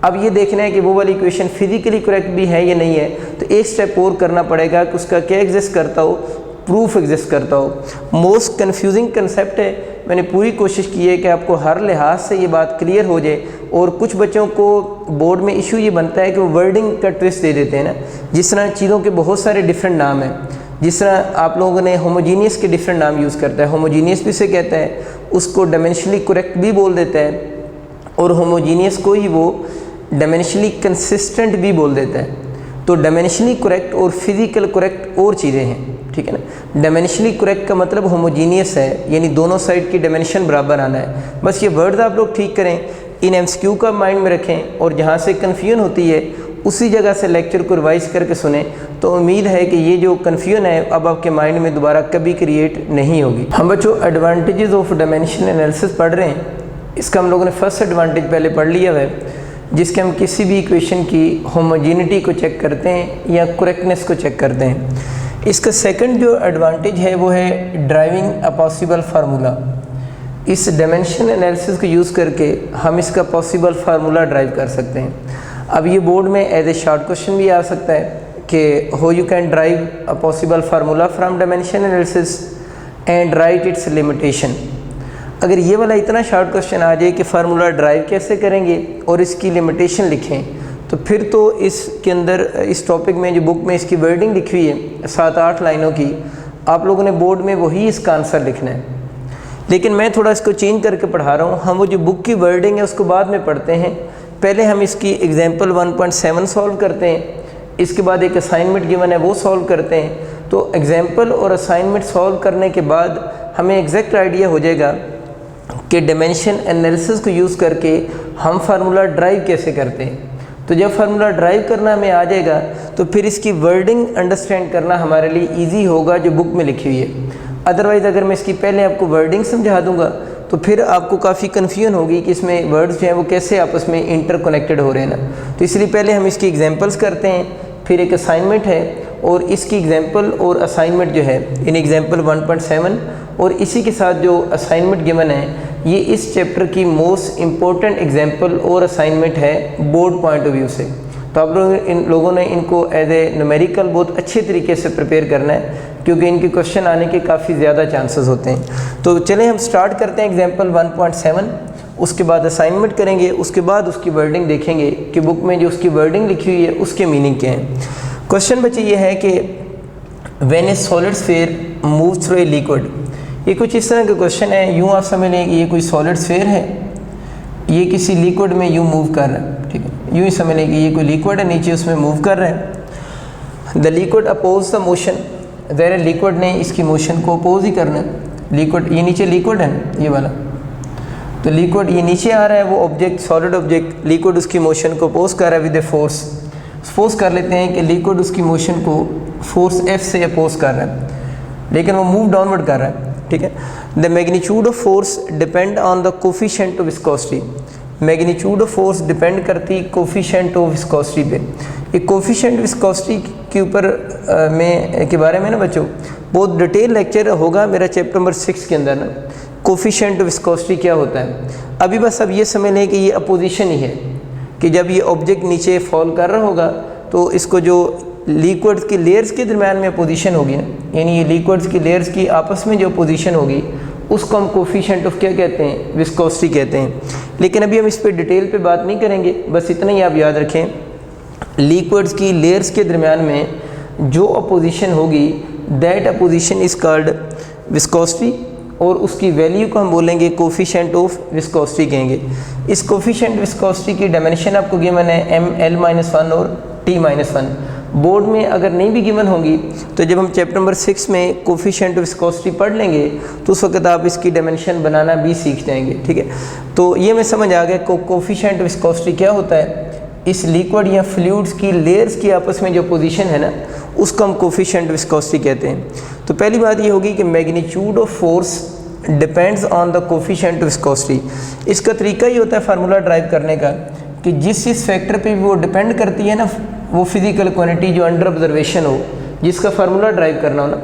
अब ये देखना है कि वो वाली इक्वेशन फिजिकली करेक्ट भी है या नहीं है, तो एक स्टेप और करना पड़ेगा कि उसका क्या एग्जिस्ट करता हो, प्रूफ एग्जिस्ट करता हो। मोस्ट कन्फ्यूजिंग कंसेप्ट है, मैंने पूरी कोशिश की है कि आपको हर लिहाज से ये बात क्लियर हो जाए। और कुछ बच्चों को बोर्ड में इशू ये बनता है कि वो वर्डिंग का ट्विस्ट दे देते हैं ना, जिस तरह चीज़ों के बहुत सारे डिफरेंट नाम हैं, जिस तरह आप लोगों ने होमोजीनियस के डिफरेंट नाम यूज़ करता है, होमोजीनियस भी से कहता है, उसको डायमेंशनली करेक्ट भी बोल देता है, और होमोजीनियस को ही वो डायमेंशनली कंसिस्टेंट भी बोल देता है। तो डायमेंशनली करेक्ट और फिजिकल करेक्ट और चीज़ें हैं, ठीक है ना। डायमेंशनली करेक्ट का मतलब होमोजीनियस है, यानी दोनों साइड की डायमेंशन बराबर आना है। बस ये वर्ड्स आप लोग ठीक करें, इन एमसीक्यू का माइंड में रखें, और जहाँ से कन्फ्यूजन होती है उसी जगह से लेक्चर को रिवाइज करके सुने, तो उम्मीद है कि ये जो कन्फ्यूजन है अब आपके माइंड में दोबारा कभी क्रिएट नहीं होगी। हम बच्चों एडवांटेजेस ऑफ डायमेंशन एनालिसिस पढ़ रहे हैं। इसका हम लोगों ने फर्स्ट एडवांटेज पहले पढ़ लिया है, जिसके हम किसी भी इक्वेशन की होमोजीनिटी को चेक करते हैं या करेक्टनेस को चेक करते हैं। इसका सेकंड जो एडवांटेज है वो है ड्राइविंग अ पॉसिबल फार्मूला। इस डायमेंशन एनालिसिस को यूज़ करके हम इसका पॉसिबल फार्मूला ड्राइव कर सकते हैं। अब ये बोर्ड में एज ए शॉर्ट क्वेश्चन भी आ सकता है कि how you can drive a possible formula from dimension analysis and right it's limitation. अगर ये वाला इतना शॉर्ट क्वेश्चन आ जाए कि फार्मूला ड्राइव कैसे करेंगे और इसकी लिमिटेशन लिखें, तो फिर तो इसके अंदर इस टॉपिक में जो बुक में इसकी वर्डिंग लिखी हुई है 7-8 लाइनों की, आप लोगों ने बोर्ड में वही इसका आंसर लिखना है। लेकिन मैं थोड़ा इसको चेंज करके पढ़ा रहा हूँ। हम वो जो बुक की वर्डिंग है उसको बाद में पढ़ते हैं, पहले हम इसकी एग्जाम्पल 1.7 सॉल्व करते हैं, इसके बाद एक असाइनमेंट गिवन है वो सॉल्व करते हैं। तो एग्जाम्पल और असाइनमेंट सॉल्व करने के बाद हमें एग्जैक्ट आइडिया हो जाएगा कि डायमेंशन एनालिसिस को यूज़ करके हम फार्मूला ड्राइव कैसे करते हैं। तो जब फार्मूला ड्राइव करना हमें आ जाएगा तो फिर इसकी वर्डिंग अंडरस्टैंड करना हमारे लिए इजी होगा जो बुक में लिखी हुई है। अदरवाइज़ अगर मैं इसकी पहले आपको वर्डिंग समझा दूंगा तो फिर आपको काफ़ी कन्फ्यूजन होगी कि इसमें वर्ड्स जो हैं वो कैसे आपस में इंटरकनेक्टेड हो रहे हैं ना। तो इसलिए पहले हम इसकी एग्जांपल्स करते हैं, फिर एक असाइनमेंट है और इसकी एग्जांपल और असाइनमेंट जो है इन एग्जांपल 1.7 और इसी के साथ जो असाइनमेंट गिवन है ये इस चैप्टर की मोस्ट इम्पोर्टेंट एग्जांपल और असाइनमेंट है बोर्ड पॉइंट ऑफ व्यू से। तो आप लोगों ने इनको एज ए न्यूमेरिकल बहुत अच्छे तरीके से प्रिपेयर करना है क्योंकि इनके क्वेश्चन आने के काफ़ी ज़्यादा चांसेस होते हैं। तो चलें हम स्टार्ट करते हैं एग्जांपल 1.7, उसके बाद असाइनमेंट करेंगे, उसके बाद उसकी वर्डिंग देखेंगे कि बुक में जो उसकी वर्डिंग लिखी हुई है उसके मीनिंग क्या है। क्वेश्चन बच्चे ये है कि when A solid sphere move through a liquid, ये कुछ इस तरह का क्वेश्चन है। यूँ आप समझ लें कि ये कोई सॉलिड स्फीयर है, ये किसी लिक्विड में यूँ मूव कर रहा है, ठीक है। यूँ ही समझ लें कि ये कोई लिक्विड है, नीचे उसमें मूव कर रहा है। The liquid oppose the motion, ज़ाहिर है लिक्विड ने इसकी मोशन को अपोज ही करना है। लिक्विड ये नीचे लिक्विड है ये वाला, तो लिक्विड ये नीचे आ रहा है, वो ऑब्जेक्ट सॉलिड ऑब्जेक्ट लिक्विड उसकी मोशन को अपोज कर रहा है विद ए फोर्स। सपोज कर लेते हैं कि लिक्विड उसकी मोशन को फोर्स F से अपोज कर रहा है लेकिन वो मूव डाउनवर्ड कर रहा है, ठीक है। The magnitude of force depend on the coefficient of viscosity, magnitude of force depend करती कोफिशिएंट ऑफ विस्कोसिटी पे। ये कोफिशिएंट विस्कोसिटी के ऊपर के बारे में ना बच्चों बहुत डिटेल लेक्चर होगा मेरा चैप्टर नंबर 6 के अंदर ना, कोफिशिएंट विस्कोसिटी क्या होता है। अभी बस अब ये समझ लें कि ये अपोजिशन ही है कि जब ये ऑब्जेक्ट नीचे फॉल कर रहा होगा तो इसको जो लिक्विड्स की लेयर्स के दरम्यान में अपोजिशन होगी ना, यानी ये लिक्विड्स की लेयर्स की आपस में जो अपोजिशन होगी उसको हम कोफिशिएंट ऑफ क्या कहते हैं, विस्कोसिटी कहते हैं। लेकिन अभी हम इस पर डिटेल पे बात नहीं करेंगे, बस इतना ही आप याद रखें, लिक्विड्स की लेयर्स के दरम्यान में जो अपोजिशन होगी that opposition is called viscosity, और उसकी वैल्यू को हम बोलेंगे कोफिशिएंट ऑफ विस्कोसिटी कहेंगे। इस कोफिशिएंट विस्कोसिटी की डायमेंशन आपको गिवन है ml-1 और t-1। बोर्ड में अगर नहीं भी गिवन होंगी तो जब हम चैप्टर नंबर 6 में कोफिशिएंट ऑफ विस्कोसिटी पढ़ लेंगे तो उस वक्त आप इसकी डायमेंशन बनाना भी सीख जाएंगे, ठीक है। तो ये मैं समझ आ गया कोफिशिएंट ऑफ विस्कोसिटी क्या होता है। इस लिक्विड या फ्लूइड्स की लेयर्स की आपस में जो पोजीशन है ना उसको हम कोफिशिएंट विस्कोसिटी कहते हैं। तो पहली बात ये होगी कि magnitude of force depends on the coefficient of viscosity. इसका तरीका ही होता है फार्मूला ड्राइव करने का कि जिस फैक्टर पे भी वो डिपेंड करती है ना, वो फिजिकल क्वांटिटी जो अंडर ऑब्जर्वेशन हो, जिसका फार्मूला ड्राइव करना हो ना,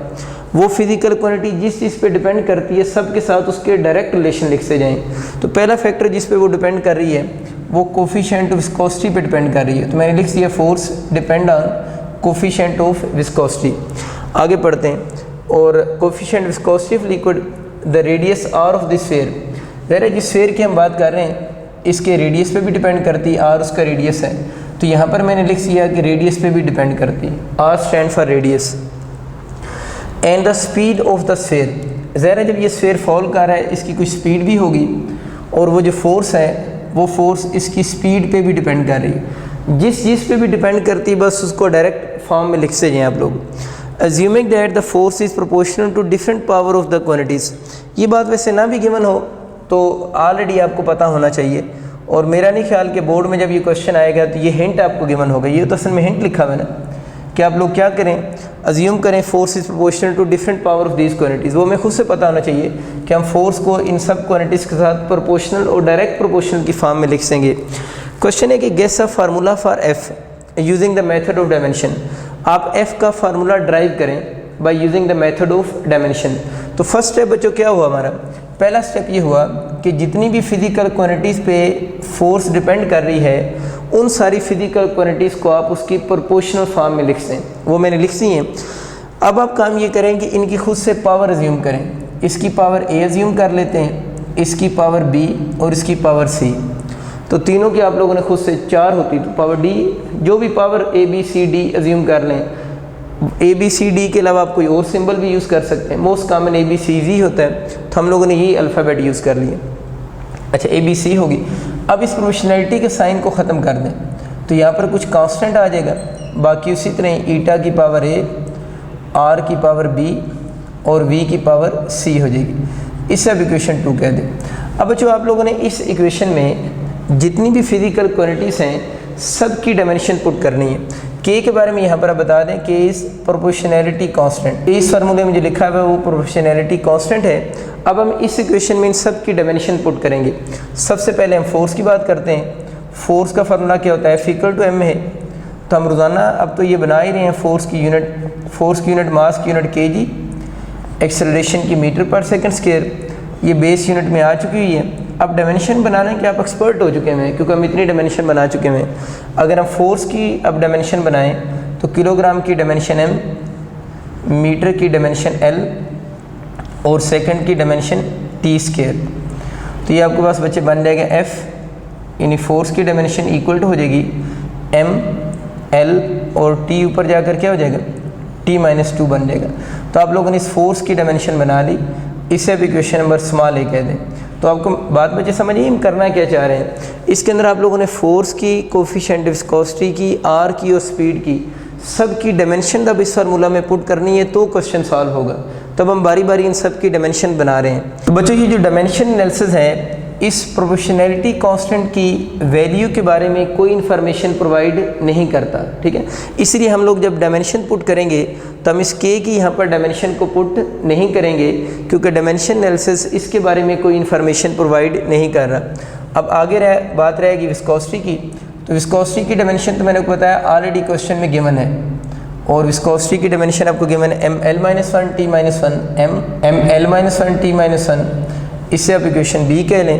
वो फिजिकल क्वांटिटी जिस चीज़ पे डिपेंड करती है सब के साथ उसके डायरेक्ट रिलेशन लिखते जाएँ। तो पहला फैक्टर जिस पे वो डिपेंड कर रही है वो कोफिशिएंट ऑफ विस्कोसिटी पे डिपेंड कर रही है। तो मैंने लिख दिया force depend on coefficient of viscosity. आगे पढ़ते हैं, और coefficient viscosity of liquid the radius R of this sphere. ज़रा जिस स्फीयर की हम बात कर रहे हैं इसके रेडियस पे भी डिपेंड करती है, आर उसका रेडियस है, तो यहाँ पर मैंने लिख दिया कि रेडियस पे भी डिपेंड करती है, R stand for radius. And the speed of the sphere. ज़रा जब ये स्फीयर फॉल कर रहा है इसकी कुछ स्पीड भी होगी, और वो जो फोर्स है वो फोर्स इसकी स्पीड पे भी डिपेंड कर रही है। जिस पे भी डिपेंड करती है बस उसको डायरेक्ट फॉर्म में लिख से जाएँ आप लोग। Assuming that the force is proportional to different power of the quantities. ये बात वैसे ना भी गिवन हो तो ऑलरेडी आपको पता होना चाहिए, और मेरा नहीं ख्याल कि बोर्ड में जब ये क्वेश्चन आएगा तो ये हिंट आपको गिवन होगा। ये तो असल में हिंट लिखा हुआ है ना कि आप लोग क्या करें, अज्यूम करें force is proportional to different power of these quantities. वो हमें खुद से पता होना चाहिए कि हम फोर्स को इन सब क्वांटिटीज़ के साथ प्रोपोर्शनल और डायरेक्ट प्रोपोर्शनल की फॉर्म में लिख देंगे। क्वेश्चन है कि guess a formula for F using the method of dimension. आप एफ का फार्मूला ड्राइव करें by using the method of dimension. तो फर्स्ट स्टेप बच्चों क्या हुआ हमारा, पहला स्टेप ये हुआ कि जितनी भी फिजिकल क्वांटिटीज़ पे फोर्स डिपेंड कर रही है उन सारी फिजिकल क्वांटिटीज़ को आप उसकी प्रोपोर्शनल फॉर्म में लिख दें। वो मैंने लिख दी हैं। अब आप काम ये करें कि इनकी खुद से पावर अज्यूम करें। इसकी पावर ए अज्यूम कर लेते हैं, इसकी पावर बी और इसकी पावर सी। तो तीनों की आप लोगों ने खुद से 4 होती, तो पावर डी, जो भी power A B C D assume कर लें। ए बी सी डी के अलावा आप कोई और सिंबल भी यूज़ कर सकते हैं। Most common A B C G होता है, तो हम लोगों ने यही अल्फ़ाबेट यूज़ कर लिए। अच्छा, ए बी सी होगी। अब इस प्रोपोर्शनैलिटी के साइन को ख़त्म कर दें तो यहाँ पर कुछ कांस्टेंट आ जाएगा, बाकी उसी तरह ईटा की पावर ए, आर की पावर बी और वी की पावर सी हो जाएगी। इससे अब इक्वेशन 2 कह दें। अब बच्चों आप लोगों ने इस इक्वेशन में जितनी भी फिजिकल क्वांटिटीज़ हैं सब की डायमेंशन पुट करनी है। के के बारे में यहाँ पर आप बता दें कि इस प्रोपोर्शनैलिटी कांस्टेंट, इस फार्मूले में जो लिखा हुआ है वो प्रोपोर्शनैलिटी कांस्टेंट है। अब हम इस इक्वेशन में इन सब की डायमेंशन पुट करेंगे। सबसे पहले हम फोर्स की बात करते हैं। फोर्स का फार्मूला क्या होता है, F = m है। तो हम रोज़ाना अब तो ये बना ही रहे हैं, फोर्स की यूनिट मास की यूनिट kg, एक्सेलरेशन की मीटर पर सेकंड स्क्वायर, ये बेस यूनिट में आ चुकी हुई है। अब डायमेंशन बनाने के आप एक्सपर्ट हो चुके हैं क्योंकि हम इतनी डायमेंशन बना चुके हैं। अगर हम फोर्स की अब डायमेंशन बनाएं तो किलोग्राम की डायमेंशन m, मीटर की डायमेंशन l और सेकंड की डायमेंशन t²। तो ये आपके पास बच्चे बन जाएगा f, यानी फोर्स की डायमेंशन इक्वल टू हो जाएगी m l और t ऊपर जाकर क्या हो जाएगा t-2 बन जाएगा। तो आप लोगों ने इस फोर्स की डायमेंशन बना ली। इसे अब इक्वेशन नंबर स्मॉल ए कह दें। तो आपको बात बच्चे समझिए हम करना क्या चाह रहे हैं। इसके अंदर आप लोगों ने फोर्स की, कोफिशिएंट विस्कोसिटी की, आर की और स्पीड की, सब की डायमेंशन जब इस फार्मूला में पुट करनी है तो क्वेश्चन सॉल्व होगा। तब हम बारी बारी इन सब की डायमेंशन बना रहे हैं। तो बच्चों ये जो डायमेंशन एनालिसिस है इस प्रोपोर्शनैलिटी कांस्टेंट की वैल्यू के बारे में कोई इन्फॉर्मेशन प्रोवाइड नहीं करता, ठीक है। इसलिए हम लोग जब डायमेंशन पुट करेंगे तो हम इस के की यहाँ पर डायमेंशन को पुट नहीं करेंगे क्योंकि डायमेंशन एनालिसिस इसके बारे में कोई इन्फॉर्मेशन प्रोवाइड नहीं कर रहा। अब आगे बात रहेगी विस्कोसिटी की। तो विस्कोसिटी की डायमेंशन तो मैंने आपको बताया ऑलरेडी क्वेश्चन में गिवन है, और विस्कोसिटी की डायमेंशन आपको गिवन है ml-1 t-1 ml-1 t-1। इससे आप इक्वेशन बी कह लें।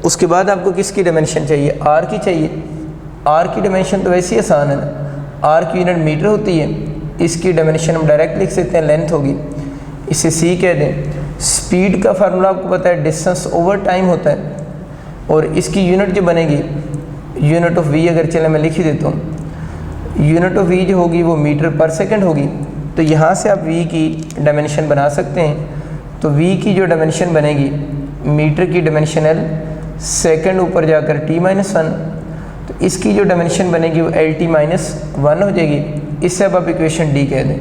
उसके बाद आपको किसकी डायमेंशन चाहिए, आर की चाहिए। आर की डायमेंशन तो वैसे ही आसान है ना, आर की यूनिट मीटर होती है, इसकी डायमेंशन हम डायरेक्ट लिख सकते हैं, लेंथ होगी, इसे सी कह दें। स्पीड का फार्मूला आपको पता है डिस्टेंस ओवर टाइम होता है, और इसकी यूनिट जो बनेगी यूनिट ऑफ वी, अगर चले मैं लिख ही देता हूँ, यूनिट ऑफ वी जो होगी वो मीटर पर सेकंड होगी। तो यहाँ से आप वी की डायमेंशन बना सकते हैं। तो वी की जो डायमेंशन बनेगी मीटर की डायमेंशन एल, सेकंड ऊपर जाकर t-1, तो इसकी जो डायमेंशन बनेगी वो LT-1 हो जाएगी। इससे अब आप इक्वेशन डी कह दें।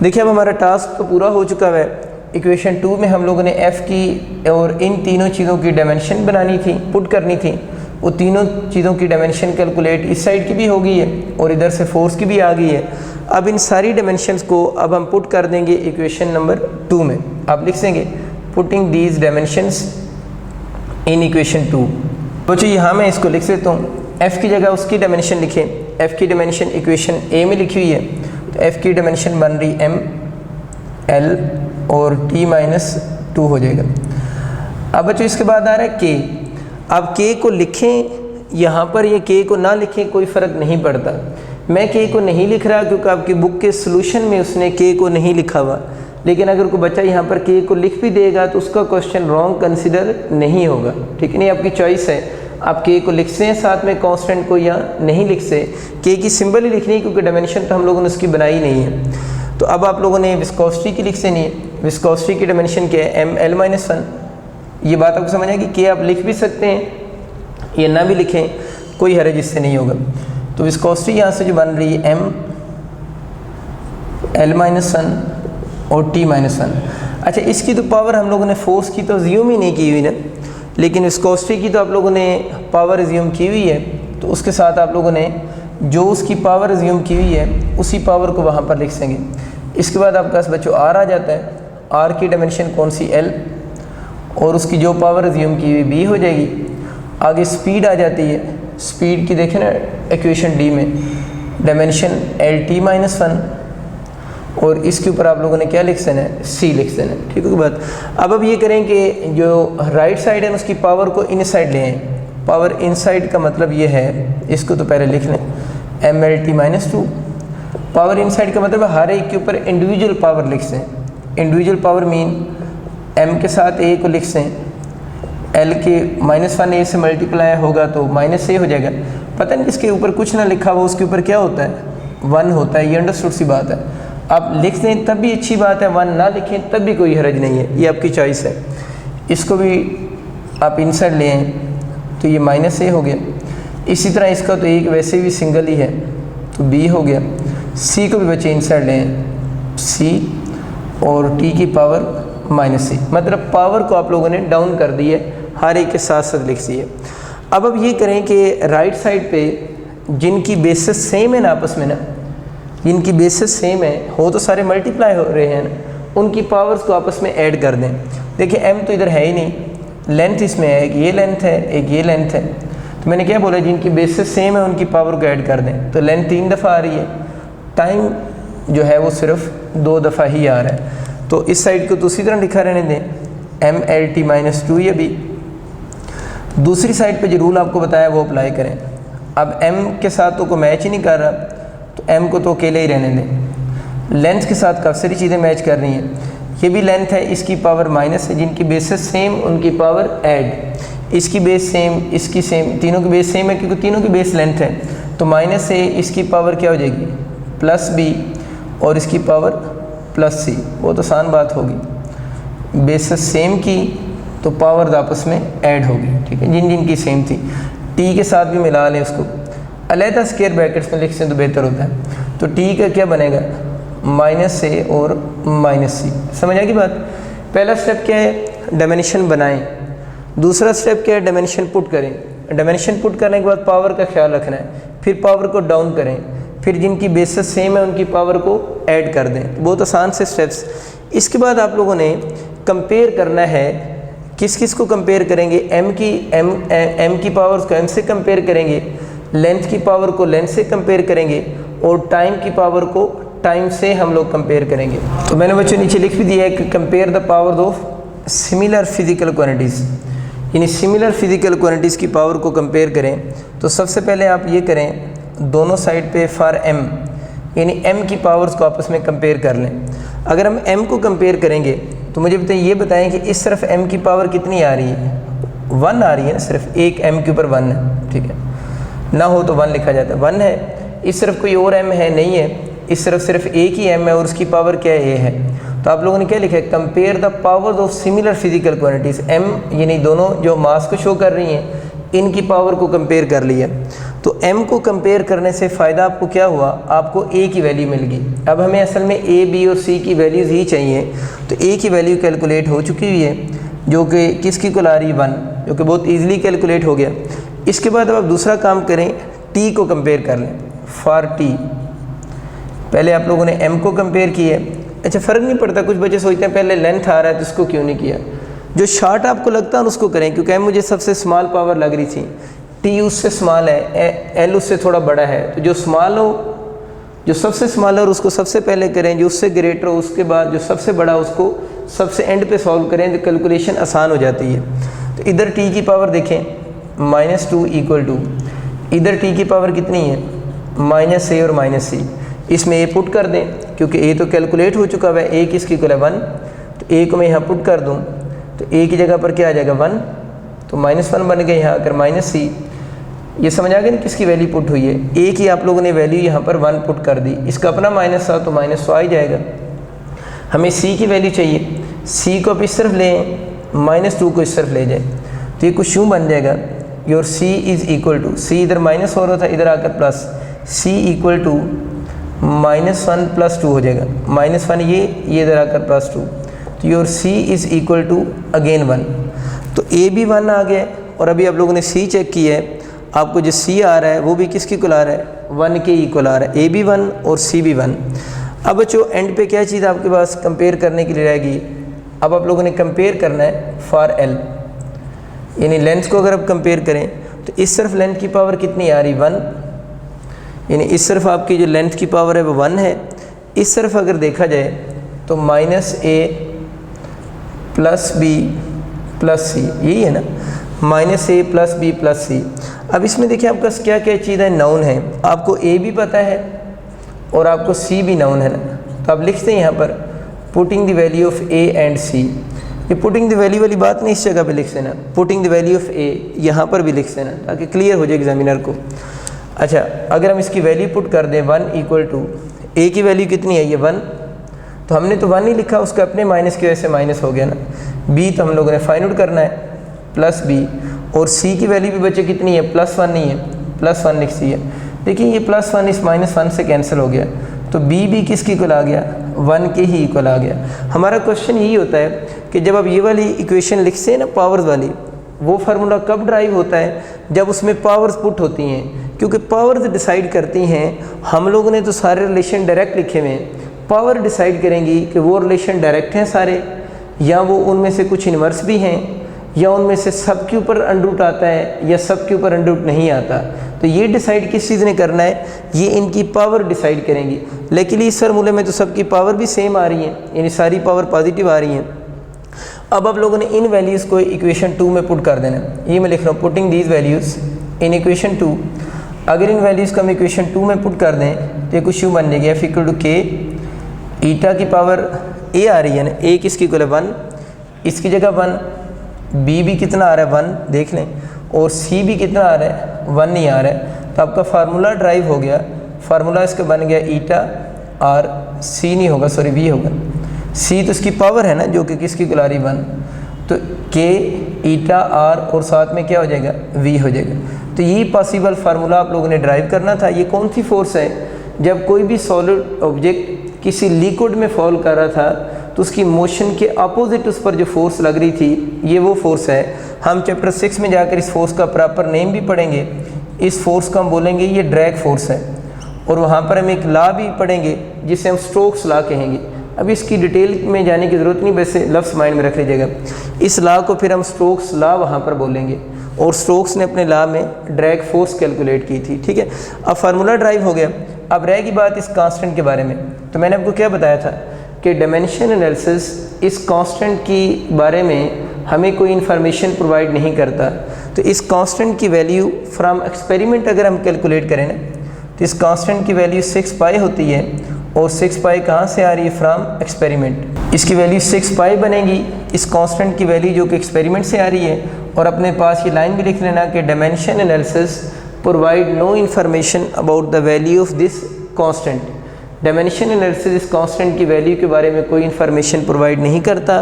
देखिए अब हमारा टास्क तो पूरा हो चुका है। इक्वेशन 2 में हम लोगों ने एफ़ की और इन तीनों चीज़ों की डायमेंशन बनानी थी, पुट करनी थी। वो तीनों चीज़ों की डायमेंशन कैलकुलेट इस साइड की भी हो गई है और इधर से फोर्स की भी आ गई है। अब इन सारी डायमेंशंस को अब हम पुट कर देंगे इक्वेशन नंबर 2 में। आप लिख देंगे putting these dimensions in equation 2। बच्चों यहाँ मैं इसको लिख देता हूँ, एफ़ की जगह उसकी डायमेंशन लिखें। एफ़ की डायमेंशन इक्वेशन ए में लिखी हुई है, तो एफ़ की डायमेंशन बन रही ml और t-2 हो जाएगा। अब बच्चों इसके बाद आ रहा है k। अब k को लिखें यहाँ पर, ये k को ना लिखें कोई फ़र्क नहीं पड़ता। मैं k को नहीं लिख रहा क्योंकि आपकी बुक के सोल्यूशन में उसने k को नहीं लिखा हुआ, लेकिन अगर कोई बच्चा यहाँ पर k को लिख भी देगा तो उसका क्वेश्चन रॉन्ग कंसिडर नहीं होगा, ठीक है। नहीं, आपकी चॉइस है, आप k को लिख से साथ में कांस्टेंट को या नहीं लिख से। k की सिंबल ही लिखनी है क्योंकि डायमेंशन तो हम लोगों ने उसकी बनाई नहीं है। तो अब आप लोगों ने विस्कोसिटी की लिख से नहीं है। विस्कोसिटी की डायमेंशन क्या है, ml-1। ये बात आपको समझ आएगी कि आप लिख भी सकते हैं या ना भी लिखें, कोई हर्ज इससे नहीं होगा। तो विस्कोसिटी यहाँ से जो बन रही है ml-1 और t-1। अच्छा, इसकी तो पावर हम लोगों ने फोर्स की तो ज्यूम ही नहीं की हुई ना, लेकिन विस्कोसिटी की तो आप लोगों ने पावर ज्यूम की हुई है। तो उसके साथ आप लोगों ने जो उसकी पावर ज्यूम की हुई है उसी पावर को वहाँ पर लिख देंगे। इसके बाद आपके पास बच्चों आर आ जाता है। आर की डायमेंशन कौन सी, एल, और उसकी जो पावर ज्यूम की हुई बी हो जाएगी। आगे स्पीड आ जाती है। स्पीड की देखें ना इक्वेशन डी में, डायमेंशन LT-1, और इसके ऊपर आप लोगों ने क्या लिख देना है, सी लिख देना है, ठीक है बात। अब ये करें कि जो राइट साइड है उसकी पावर को इन साइड ले आएँ। पावर इन साइड का मतलब ये है, इसको तो पहले लिख लें, ml-2। पावर इन साइड का मतलब हर एक के ऊपर इंडिविजुअल पावर लिख दें। इंडिविजुअल पावर मीन m के साथ a को लिख दें, l के -1 a से मल्टीप्लाई होगा तो -a हो जाएगा। पता नहीं इसके ऊपर कुछ ना लिखा हुआ, उसके ऊपर क्या होता है, 1 होता है। ये अंडरस्टूड सी बात है। आप लिख दें तब भी अच्छी बात है, 1 ना लिखें तब भी कोई हर्ज नहीं है, ये आपकी चॉइस है। इसको भी आप इनसाइड ले आएँ तो ये -a हो गया। इसी तरह इसका तो एक वैसे भी सिंगल ही है तो b हो गया। c को भी बच्चे इनसाइड ले आएँ, c और t की पावर -c, मतलब पावर को आप लोगों ने डाउन कर दी है, हर एक के साथ साथ लिख दी है। अब ये करें कि राइट साइड पे जिनकी बेसिस सेम है ना आपस में ना, जिनकी बेसिस सेम है, हो तो सारे मल्टीप्लाई हो रहे हैं ना, उनकी पावर्स को आपस में ऐड कर दें। देखिए m तो इधर है ही नहीं, लेंथ इसमें है, एक ये लेंथ है, एक ये लेंथ है। तो मैंने क्या बोला, जिनकी बेसिस सेम है उनकी पावर को ऐड कर दें। तो लेंथ 3 दफ़ा आ रही है, टाइम जो है वो सिर्फ 2 दफ़ा ही आ रहा है। तो इस साइड को तो उसी तरह लिखा रहने दें, ml-2 ये भी। दूसरी साइड पे जो रूल आपको बताया वो अप्लाई करें। अब m के साथ तो कोई मैच ही नहीं कर रहा, तो m को तो अकेले ही रहने दें। लेंथ के साथ काफ़ी सारी चीज़ें मैच कर रही हैं। ये भी लेंथ है, इसकी पावर माइनस है, जिनकी बेसिस सेम उनकी पावर ऐड। इसकी बेस सेम, इसकी सेम, तीनों की बेस सेम है क्योंकि तीनों की बेस लेंथ है। तो -a, इसकी पावर क्या हो जाएगी, +b, और इसकी पावर +c। बहुत आसान बात होगी, बेसिस सेम की तो पावर आपस में ऐड होगी, ठीक है, जिन जिन की सेम थी। t के साथ भी मिला लें उसको, अलहदा स्क्वायर ब्रैकेट्स में लिख से तो बेहतर होता है। तो t का क्या बनेगा, -a और -c। समझ आएगी बात। पहला स्टेप क्या है, डायमेंशन बनाएं। दूसरा स्टेप क्या है, डायमेंशन पुट करें। डायमेंशन पुट करने के बाद पावर का ख्याल रखना है, फिर पावर को डाउन करें, फिर जिनकी बेसिस सेम है उनकी पावर को ऐड कर दें। बहुत आसान से स्टेप्स। इसके बाद आप लोगों ने कंपेयर करना है किस किस को कंपेयर करेंगे, एम की पावर्स को एम से कंपेयर करेंगे, लेंथ की पावर को लेंथ से कंपेयर करेंगे और टाइम की पावर को टाइम से हम लोग कंपेयर करेंगे। तो मैंने बच्चों नीचे लिख भी दिया है कि compare the power of similar physical quantities, यानी सिमिलर फिजिकल क्वांटिटीज़ की पावर को कंपेयर करें। तो सबसे पहले आप ये करें, दोनों साइड पे फॉर एम, यानी एम की पावर्स को आपस में कंपेयर कर लें। अगर हम एम को कंपेयर करेंगे तो मुझे ये बताएं कि इस तरफ एम की पावर कितनी आ रही है, 1 आ रही है ना, सिर्फ एक एम के ऊपर 1 है, ठीक है, ना हो तो 1 लिखा जाता है, 1 है। इस तरफ कोई और एम है नहीं है, इस तरफ सिर्फ एक ही एम है और उसकी पावर क्या है, ए है। तो आप लोगों ने क्या लिखा है, compare the powers of similar physical quantities, M यानी दोनों जो मास को शो कर रही हैं इनकी पावर को कंपेयर कर लिया। तो m को कंपेयर करने से फ़ायदा आपको क्या हुआ, आपको a की वैल्यू मिल गई। अब हमें असल में a, b और c की वैल्यूज़ ही चाहिए। तो a की वैल्यू कैलकुलेट हो चुकी हुई है, जो कि किसकी को ला रही है, 1, जो कि बहुत ईजिली कैलकुलेट हो गया। इसके बाद अब आप दूसरा काम करें, t को कंपेयर कर लें, फॉर t। पहले आप लोगों ने m को कंपेयर किया है। अच्छा, फ़र्क नहीं पड़ता, कुछ बच्चे सोचते हैं पहले लेंथ आ रहा है तो इसको क्यों नहीं किया, जो शार्ट आपको लगता है उसको करें, क्योंकि m मुझे सबसे स्मॉल पावर लग रही थी, t उससे स्मॉल है, l उससे थोड़ा बड़ा है। तो जो स्मॉल हो, जो सबसे स्मॉल है उसको सबसे पहले करें, जो उससे ग्रेटर हो उसके बाद जो सबसे बड़ा उसको सबसे एंड पे सॉल्व करें, तो कैलकुलेशन आसान हो जाती है। तो इधर t की पावर देखें -2 इक्वल टू, इधर t की पावर कितनी है, -a और -c। इसमें a पुट कर दें, क्योंकि a तो कैलकुलेट हो चुका है, a किसकी इक्वल है 1, तो a को मैं यहाँ पुट कर दूँ तो a की जगह पर क्या आ जाएगा 1, तो -1 बन गए, यहाँ आकर -c। ये समझ आ गया ना किसकी वैल्यू पुट हुई है, a की आप लोगों ने वैल्यू यहाँ पर 1 पुट कर दी, इसका अपना माइनस था तो -100 आ जाएगा। हमें c की वैल्यू चाहिए, c को आप इस तरफ लें, -2 को इस तरफ ले जाए, तो ये कुछ यूँ बन जाएगा, your c is equal to, c इधर माइनस हो रहा था इधर आकर प्लस, c इक्वल टू -1 + 2 हो जाएगा, -1 ये इधर आकर +2, तो your c is equal to again 1। तो a भी 1 आ गया, और अभी आप लोगों ने c चेक किया है, आपको जो c आ रहा है वो भी किसकी इक्वल आ रहा है, 1 के इक्वल आ रहा है, a भी 1 और c भी 1। अब बच्चों एंड पे क्या चीज़ आपके पास कंपेयर करने के लिए रहेगी, अब आप लोगों ने कंपेयर करना है फॉर l, यानी लेंथ को अगर आप कंपेयर करें तो इस तरफ लेंथ की पावर कितनी आ रही, 1, यानी इस तरफ आपकी जो लेंथ की पावर है वो 1 है। इस तरफ अगर देखा जाए तो -a + b + c, यही है ना, -a + b + c। अब इसमें देखिए आपका क्या क्या चीज़ है, नाउन है, आपको a भी पता है और आपको c भी नाउन है ना। तो आप लिखते हैं यहाँ पर putting the value of a and c। ये पुटिंग द वैल्यू वाली बात नहीं इस जगह पे लिख देना, putting the value of a यहाँ पर भी लिख देना ताकि क्लियर हो जाए एग्जामिनर को। अच्छा, अगर हम इसकी वैल्यू पुट कर दें 1 इक्वल टू, a की वैल्यू कितनी है, ये 1, तो हमने तो 1 ही लिखा, उसका अपने माइनस की वजह से माइनस हो गया ना। b तो हम लोगों ने फाइंड आउट करना है +b, और c की वैल्यू भी बच्चे कितनी है, +1 नहीं है, +1 लिख दी है। देखिए ये +1 इस -1 से कैंसिल हो गया, तो b भी किसकी इक्वल आ गया, 1 के ही इक्वल आ गया। हमारा क्वेश्चन यही होता है कि जब आप ये वाली इक्वेशन लिखते हैं ना पावर्स वाली, वो फार्मूला कब ड्राइव होता है, जब उसमें पावर्स पुट होती हैं, क्योंकि पावर्स डिसाइड करती हैं। हम लोगों ने तो सारे रिलेशन डायरेक्ट लिखे हुए हैं, पावर डिसाइड करेंगी कि वो रिलेशन डायरेक्ट हैं सारे, या वो उनमें से कुछ इन्वर्स भी हैं, या उनमें से सब के ऊपर अंडरूट आता है या सब के ऊपर अंडरूट नहीं आता। तो ये डिसाइड किस चीज़ ने करना है, ये इनकी पावर डिसाइड करेंगी। लेकिन इस फार्मूले में तो सबकी पावर भी सेम आ रही है, यानी सारी पावर पॉजिटिव आ रही हैं। अब आप लोगों ने इन वैल्यूज़ को इक्वेशन 2 में पुट कर देना, ये मैं लिख रहा हूँ, putting these values in equation 2। अगर इन वैल्यूज़ को हम इक्वेशन 2 में पुट कर दें तो ये कुछ यूँ बन जाएगी, f = k, ईटा की पावर a आ रही है ना, a किसकी इक्वल है 1, इसकी जगह 1, b भी कितना आ रहा है 1 देख लें, और c भी कितना आ रहा है 1 नहीं आ रहा है। तो आपका फार्मूला ड्राइव हो गया, फार्मूला इसका बन गया ईटा और c नहीं होगा, सॉरी v होगा, c तो इसकी पावर है ना जो कि किसकी इक्वल आ रही 1, तो k ईटा r और साथ में क्या हो जाएगा, v हो जाएगा। तो यही पॉसिबल फार्मूला आप लोगों ने ड्राइव करना था। ये कौन सी फोर्स है, जब कोई भी सॉलिड ऑब्जेक्ट किसी लिक्विड में फॉल कर रहा था तो उसकी मोशन के अपोजिट उस पर जो फोर्स लग रही थी, ये वो फोर्स है। हम चैप्टर 6 में जाकर इस फोर्स का प्रॉपर नेम भी पढ़ेंगे। इस फोर्स को हम बोलेंगे ये ड्रैग फोर्स है, और वहाँ पर हम एक लॉ भी पढ़ेंगे जिसे हम स्टोक्स लॉ कहेंगे। अब इसकी डिटेल में जाने की ज़रूरत नहीं, वैसे लफ्ज़ माइंड में रख लीजिएगा। इस लॉ को फिर हम स्टोक्स लॉ वहाँ पर बोलेंगे, और स्टोक्स ने अपने लॉ में ड्रैग फोर्स कैलकुलेट की थी, ठीक है। अब फार्मूला ड्राइव हो गया। अब रहेगी बात इस कांस्टेंट के बारे में। तो मैंने आपको क्या बताया था कि डायमेंशन एनालिसिस इस कांस्टेंट की बारे में हमें कोई इन्फॉर्मेशन प्रोवाइड नहीं करता। तो इस कांस्टेंट की वैल्यू फ्रॉम एक्सपेरिमेंट अगर हम कैलकुलेट करें ना, तो इस कांस्टेंट की वैल्यू 6 पाई होती है, और 6 पाई कहाँ से आ रही है? From experiment. इसकी वैल्यू 6 पाई बनेगी, इस कांस्टेंट की वैल्यू जो कि एक्सपेरिमेंट से आ रही है। और अपने पास ये लाइन भी लिख लेना कि dimension analysis provide no information about the value of this constant. Dimension analysis इस कांस्टेंट की वैल्यू के बारे में कोई इन्फॉर्मेशन प्रोवाइड नहीं करता,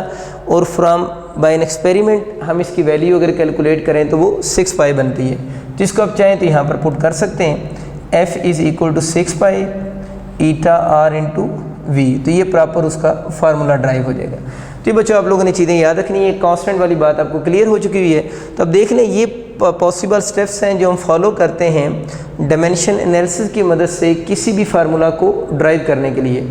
और फ्रॉम बाय एन एक्सपेरिमेंट हम इसकी वैल्यू अगर कैलकुलेट करें तो वो 6 पाई बनती है, जिसको आप चाहें तो यहाँ पर पुट कर सकते हैं। F is equal to 6 pi eta R into V। तो ये प्रॉपर उसका फार्मूला ड्राइव हो जाएगा। तो ये बच्चों आप लोगों ने चीज़ें याद रखनी है, कांस्टेंट वाली बात आपको क्लियर हो चुकी हुई है। तो अब देख लें ये पॉसिबल स्टेप्स हैं जो हम फॉलो करते हैं डायमेंशन एनालिसिस की मदद से किसी भी फार्मूला को ड्राइव करने के लिए।